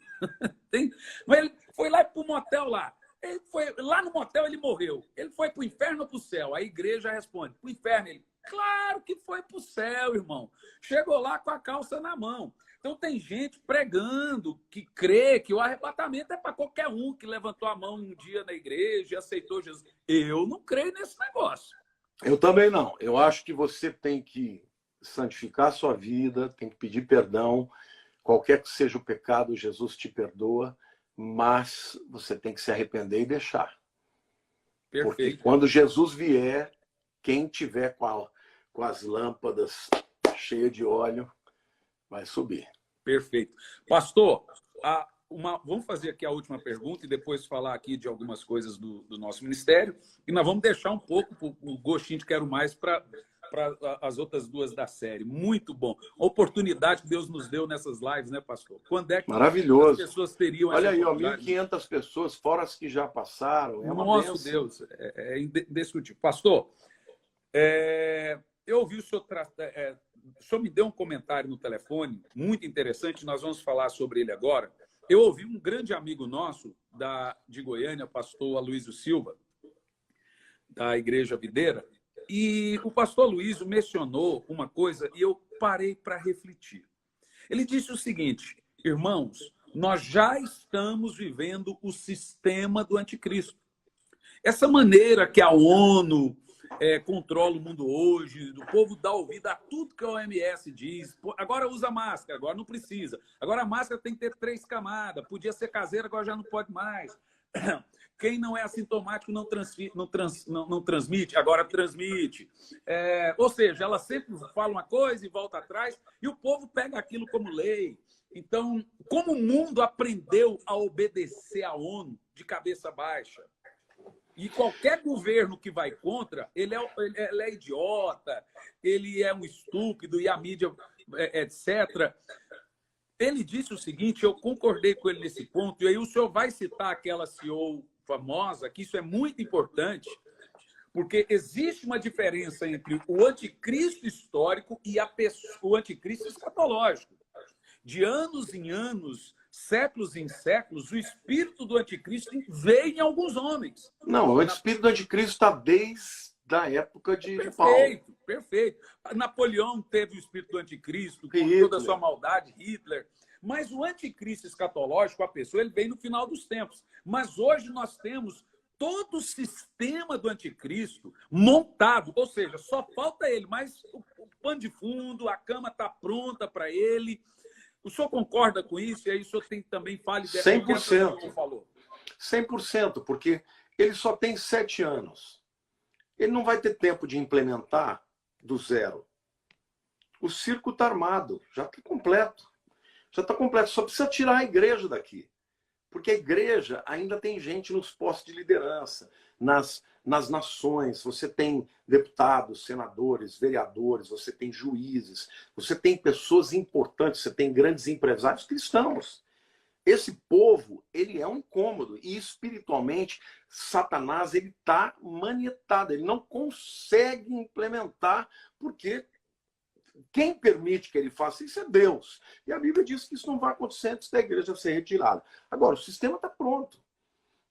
Mas ele foi lá para o motel lá. Ele foi, lá no motel ele morreu. Ele foi para o inferno ou para o céu? A igreja responde: para o inferno. Ele: claro que foi para o céu, irmão. Chegou lá com a calça na mão. Então tem gente pregando que crê que o arrebatamento é para qualquer um que levantou a mão um dia na igreja e aceitou Jesus. Eu não creio nesse negócio. Eu também não. Eu acho que você tem que santificar a sua vida, tem que pedir perdão. Qualquer que seja o pecado, Jesus te perdoa. Mas você tem que se arrepender e deixar. Perfeito. Porque quando Jesus vier, quem tiver com as lâmpadas cheias de óleo, vai subir. Perfeito. Pastor, vamos fazer aqui a última pergunta e depois falar aqui de algumas coisas do nosso ministério. E nós vamos deixar um pouco o gostinho de quero mais para para as outras duas da série. Muito bom. A oportunidade que Deus nos deu nessas lives, né, pastor? Quando é que Maravilhoso. as pessoas teriam Olha essa aí, ó, oportunidade? 1.500 pessoas, fora as que já passaram. É uma Nosso bênção. Deus, é indiscutível. Pastor, eu ouvi o senhor... O senhor me deu um comentário no telefone, muito interessante, nós vamos falar sobre ele agora. Eu ouvi um grande amigo nosso de Goiânia, pastor Aloysio Silva, da Igreja Videira, e o pastor Aloysio mencionou uma coisa e eu parei para refletir. Ele disse o seguinte: irmãos, nós já estamos vivendo o sistema do anticristo. Essa maneira que a ONU controla o mundo hoje, do povo dá ouvido a tudo que a OMS diz. Agora usa máscara, agora não precisa. Agora a máscara tem que ter 3 camadas. Podia ser caseira, agora já não pode mais. Quem não é assintomático não transmite, agora transmite. Ou seja, ela sempre fala uma coisa e volta atrás, e o povo pega aquilo como lei. Então, como o mundo aprendeu a obedecer à ONU de cabeça baixa, e qualquer governo que vai contra, ele é idiota, ele é um estúpido, e a mídia, etc. Ele disse o seguinte, eu concordei com ele nesse ponto, e aí o senhor vai citar aquela CEO famosa, que isso é muito importante, porque existe uma diferença entre o anticristo histórico e o anticristo escatológico. De anos em anos, séculos em séculos, o espírito do anticristo veio em alguns homens. Não, o espírito do anticristo está desde a época de Paulo. Perfeito, perfeito. Napoleão teve o espírito do anticristo, com toda a sua maldade, Hitler. Mas o anticristo escatológico, a pessoa, ele vem no final dos tempos. Mas hoje nós temos todo o sistema do anticristo montado, ou seja, só falta ele, mas o pano de fundo, a cama está pronta para ele. O senhor concorda com isso? E aí o senhor também fale dessa 100%. que falou. 100%, porque ele só tem 7 anos. Ele não vai ter tempo de implementar do zero. O circo está armado, já está completo. Já está completo, só precisa tirar a igreja daqui. Porque a igreja ainda tem gente nos postos de liderança, nas nações. Você tem deputados, senadores, vereadores, você tem juízes, você tem pessoas importantes, você tem grandes empresários cristãos. Esse povo, ele é um incômodo. E espiritualmente, Satanás, ele está manietado. Ele não consegue implementar, porque quem permite que ele faça isso é Deus. E a Bíblia diz que isso não vai acontecer antes da igreja ser retirada. Agora, o sistema está pronto.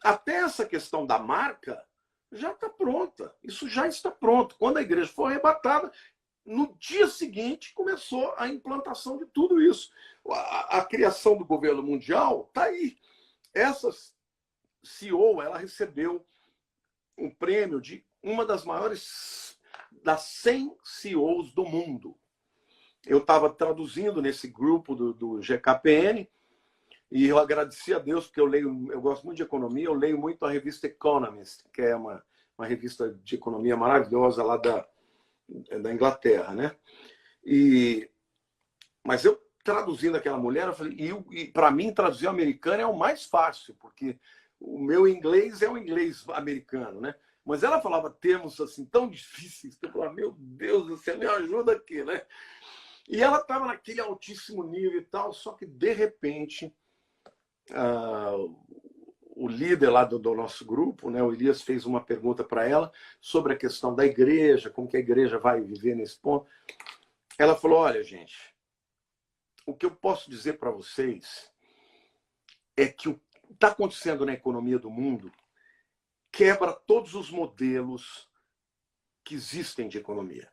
Até essa questão da marca já está pronta. Isso já está pronto. Quando a igreja for arrebatada, no dia seguinte começou a implantação de tudo isso. A criação do governo mundial está aí. Essa CEO, ela recebeu um prêmio de uma das maiores, das 100 CEOs do mundo. Eu estava traduzindo nesse grupo do GKPN e eu agradeci a Deus, porque eu gosto muito de economia, eu leio muito a revista Economist, que é uma revista de economia maravilhosa lá da Inglaterra, né? Mas eu traduzindo aquela mulher, eu falei, e para mim traduzir o americano é o mais fácil, porque o meu inglês é o inglês americano, né? Mas ela falava termos assim tão difíceis, que eu falava, meu Deus, você me ajuda aqui, né? E ela estava naquele altíssimo nível e tal, só que, de repente, o líder lá do nosso grupo, né, o Elias, fez uma pergunta para ela sobre a questão da igreja, como que a igreja vai viver nesse ponto. Ela falou, olha, gente, o que eu posso dizer para vocês é que o que está acontecendo na economia do mundo quebra todos os modelos que existem de economia.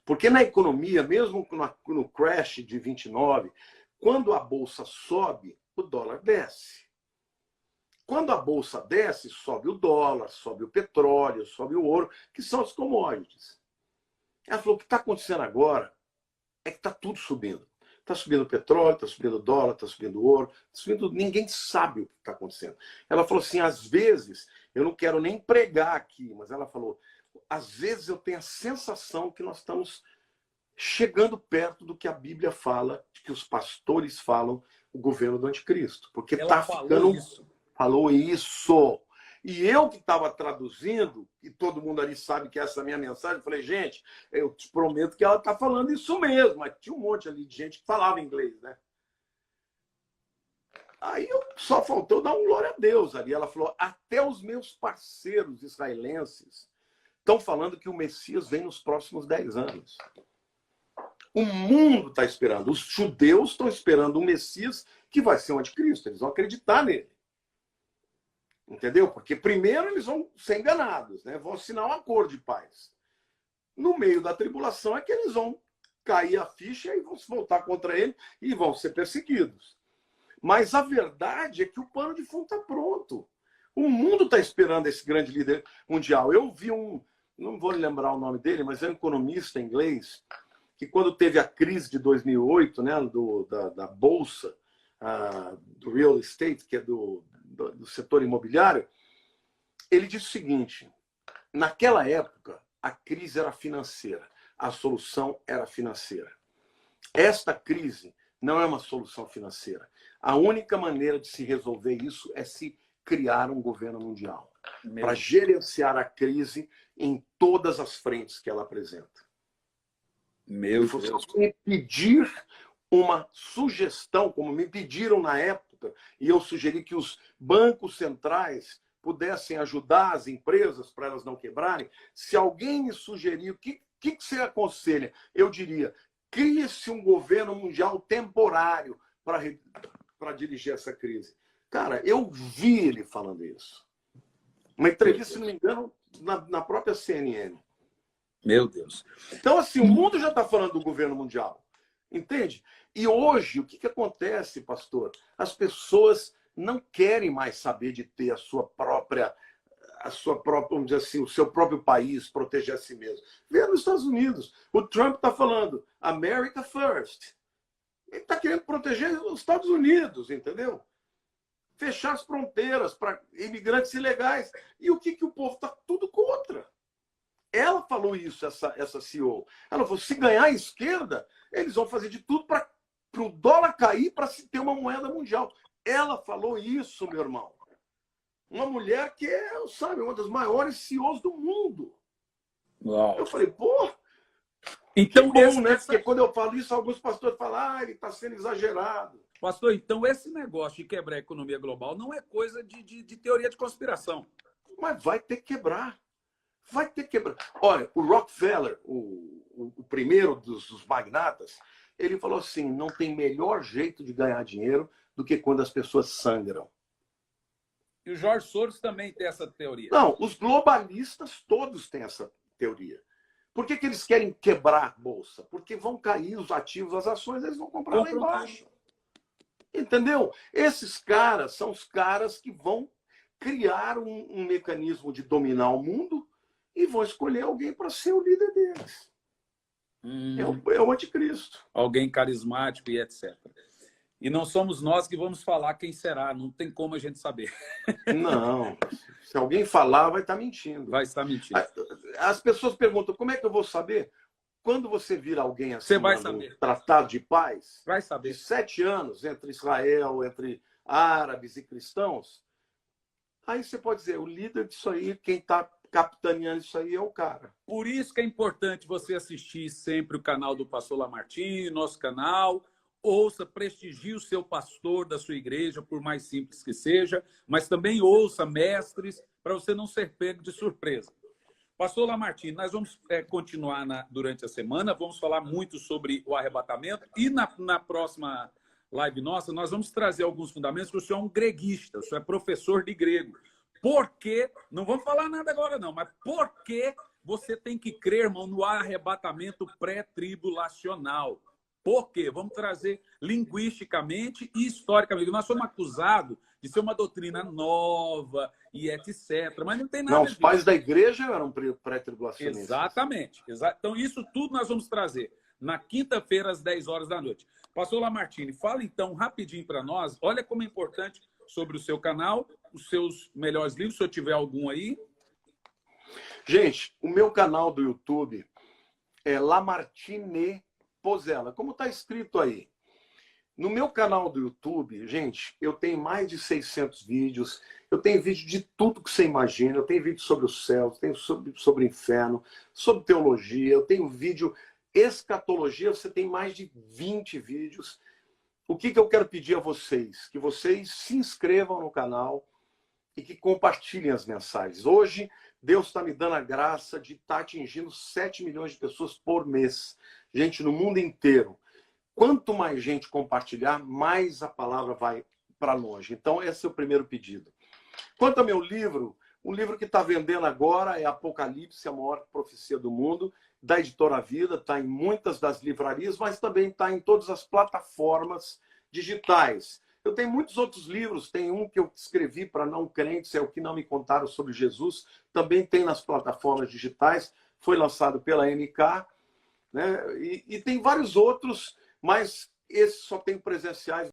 Porque na economia, mesmo no crash de 29, quando a bolsa sobe, o dólar desce. Quando a bolsa desce, sobe o dólar, sobe o petróleo, sobe o ouro, que são as commodities. Ela falou, o que está acontecendo agora é que está tudo subindo. Está subindo o petróleo, está subindo o dólar, está subindo o ouro, tá subindo... ninguém sabe o que está acontecendo. Ela falou assim, às vezes, eu não quero nem pregar aqui, mas ela falou, às vezes eu tenho a sensação que nós estamos chegando perto do que a Bíblia fala, que os pastores falam, o governo do anticristo. Porque está ficando... Isso. Falou isso. E eu que estava traduzindo, e todo mundo ali sabe que essa é a minha mensagem, eu falei, gente, eu te prometo que ela está falando isso mesmo. Mas tinha um monte ali de gente que falava inglês, né? Aí só faltou dar um glória a Deus ali. Ela falou, até os meus parceiros israelenses estão falando que o Messias vem nos próximos 10 anos. O mundo está esperando. Os judeus estão esperando um Messias que vai ser o anticristo. Eles vão acreditar nele. Entendeu? Porque primeiro eles vão ser enganados, né? Vão assinar um acordo de paz. No meio da tribulação é que eles vão cair a ficha e vão se voltar contra ele e vão ser perseguidos. Mas a verdade é que o pano de fundo está pronto. O mundo está esperando esse grande líder mundial. Eu vi não vou lembrar o nome dele, mas é um economista inglês, que quando teve a crise de 2008, né, da Bolsa, do real estate, que é do setor imobiliário, ele disse o seguinte, naquela época, a crise era financeira, a solução era financeira. Esta crise não é uma solução financeira. A única maneira de se resolver isso é se criar um governo mundial para gerenciar a crise em todas as frentes que ela apresenta. Meu Deus. Se você me pedir uma sugestão, como me pediram na época, e eu sugeri que os bancos centrais pudessem ajudar as empresas para elas não quebrarem, se alguém me sugerir o que você aconselha, eu diria, crie-se um governo mundial temporário para dirigir essa crise. Cara, eu vi ele falando isso. Uma entrevista, se não me engano, na própria CNN. Meu Deus. Então, assim, o mundo já está falando do governo mundial. Entende? E hoje, o que acontece, pastor? As pessoas não querem mais saber de ter a sua própria, vamos dizer assim, o seu próprio país, proteger a si mesmo. Vê nos Estados Unidos. O Trump está falando America First. Ele está querendo proteger os Estados Unidos, entendeu? Fechar as fronteiras para imigrantes ilegais. E o que o povo está tudo contra? Ela falou isso, essa CEO. Ela falou, se ganhar a esquerda, eles vão fazer de tudo para o dólar cair para se ter uma moeda mundial. Ela falou isso, meu irmão. Uma mulher que é, sabe, uma das maiores CEOs do mundo. Uau. Eu falei, pô, então, que bom, né? Porque quando eu falo isso, alguns pastores falam, ele está sendo exagerado. Pastor, então esse negócio de quebrar a economia global não é coisa de teoria de conspiração. Mas vai ter que quebrar. Vai ter que quebrar. Olha, o Rockefeller, o primeiro dos magnatas, ele falou assim, não tem melhor jeito de ganhar dinheiro do que quando as pessoas sangram. E o Jorge Soros também tem essa teoria. Não, os globalistas todos têm essa teoria. Por que eles querem quebrar a bolsa? Porque vão cair os ativos, as ações, eles vão comprar lá embaixo. Entendeu? Esses caras são os caras que vão criar um mecanismo de dominar o mundo e vão escolher alguém para ser o líder deles. É o anticristo. Alguém carismático e etc. E não somos nós que vamos falar quem será. Não tem como a gente saber. Não. Se alguém falar, vai estar mentindo. Vai estar mentindo. As pessoas perguntam, como é que eu vou saber? Quando você vir alguém assim, você vai saber. Um tratado de paz, vai saber. De 7 anos entre Israel, entre árabes e cristãos, aí você pode dizer, o líder disso aí, quem está capitaneando isso aí é o cara. Por isso que é importante você assistir sempre o canal do Pastor Lamartine, nosso canal. Ouça, prestigie o seu pastor da sua igreja, por mais simples que seja, mas também ouça mestres, para você não ser pego de surpresa. Pastor Lamartine, nós vamos continuar durante a semana, vamos falar muito sobre o arrebatamento e na próxima live nossa, nós vamos trazer alguns fundamentos, porque o senhor é um greguista, o senhor é professor de grego. Por quê? Não vamos falar nada agora não, mas por que você tem que crer, irmão, no arrebatamento pré-tribulacional? Por quê? Vamos trazer linguisticamente e historicamente. Nós somos acusados de ser uma doutrina nova e etc. Mas não tem nada disso. Os pais da igreja eram pré-tribulacionistas. Exatamente. Então, isso tudo nós vamos trazer na quinta-feira, às 10 horas da noite. Pastor Lamartine, fala então rapidinho para nós. Olha como é importante sobre o seu canal, os seus melhores livros, se eu tiver algum aí. Gente, o meu canal do YouTube é Lamartine Pozella, como está escrito aí. No meu canal do YouTube, gente, eu tenho mais de 600 vídeos. Eu tenho vídeo de tudo que você imagina. Eu tenho vídeo sobre o céu, tenho sobre o inferno, sobre teologia. Eu tenho vídeo escatologia. Você tem mais de 20 vídeos. O que eu quero pedir a vocês? Que vocês se inscrevam no canal e que compartilhem as mensagens. Hoje, Deus está me dando a graça de estar atingindo 7 milhões de pessoas por mês. Gente, no mundo inteiro. Quanto mais gente compartilhar, mais a palavra vai para longe. Então, esse é o primeiro pedido. Quanto ao meu livro, o livro que está vendendo agora é Apocalipse, a maior profecia do mundo, da Editora Vida. Está em muitas das livrarias, mas também está em todas as plataformas digitais. Eu tenho muitos outros livros. Tem um que eu escrevi para não crentes, é O Que Não Me Contaram Sobre Jesus. Também tem nas plataformas digitais. Foi lançado pela MK. Né? E tem vários outros, mas esses só tem presenciais.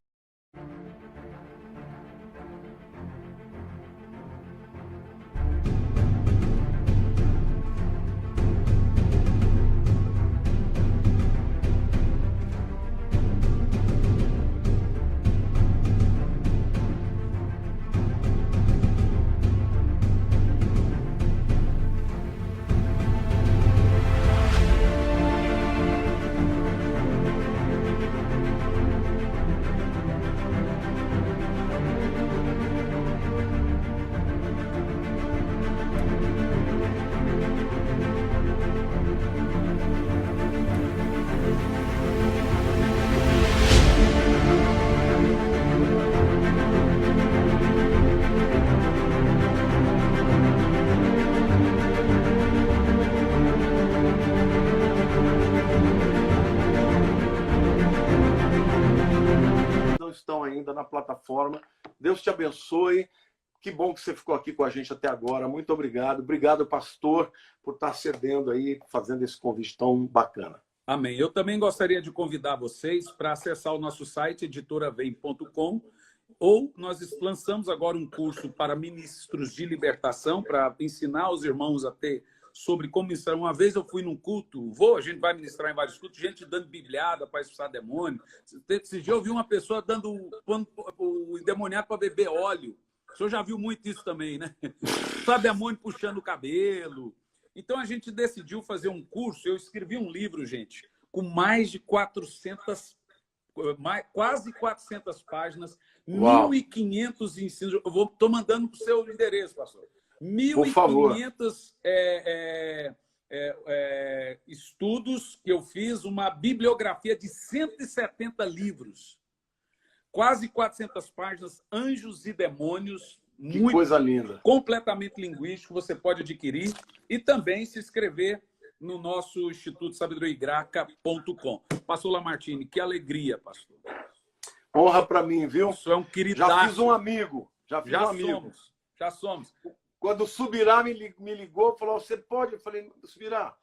Não estão ainda na plataforma. Deus te abençoe. Que bom que você ficou aqui com a gente até agora. Muito obrigado. Obrigado, pastor, por estar cedendo aí, fazendo esse convite tão bacana. Amém. Eu também gostaria de convidar vocês para acessar o nosso site, editoravem.com, ou nós lançamos agora um curso para ministros de libertação, para ensinar os irmãos a ter sobre como ministrar. Uma vez eu fui num culto, a gente vai ministrar em vários cultos, gente dando bibliada para expulsar demônio. Esse dia eu vi uma pessoa dando o endemoniado para beber óleo. O senhor já viu muito isso também, né? Expulsar demônio puxando o cabelo. Então a gente decidiu fazer um curso. Eu escrevi um livro, gente, com mais de 400, quase 400 páginas, Uau. 1.500 ensinos. Eu estou mandando para o seu endereço, pastor. Por favor. 1.500 estudos que eu fiz, uma bibliografia de 170 livros, quase 400 páginas, Anjos e Demônios. Que coisa linda. Completamente linguístico, você pode adquirir e também se inscrever no nosso Instituto sabedoriagraca.com. Pastor Lamartine, que alegria, pastor. Honra para mim, viu? Isso é um queridaço. Já fiz um amigo. Já somos. Quando o Subirá me ligou, falou, você pode? Eu falei, Subirá,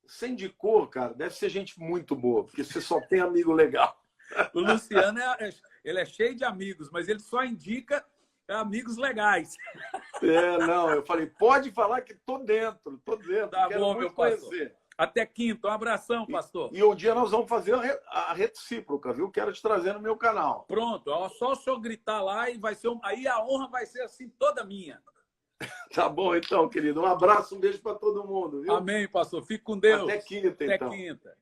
você indicou, cara, deve ser gente muito boa, porque você só tem amigo legal. O Luciano, ele é cheio de amigos, mas ele só indica amigos legais. Não, eu falei, pode falar que tô dentro. Tá quero bom, muito meu pastor. conhecer. Até quinta, um abração, pastor. E um dia nós vamos fazer a recíproca, viu? Quero te trazer no meu canal. Pronto, só o senhor gritar lá e vai ser aí a honra vai ser assim toda minha. Tá bom, então, querido. Um abraço, um beijo para todo mundo, viu? Amém, pastor. Fique com Deus. Até quinta, então. Até quinta.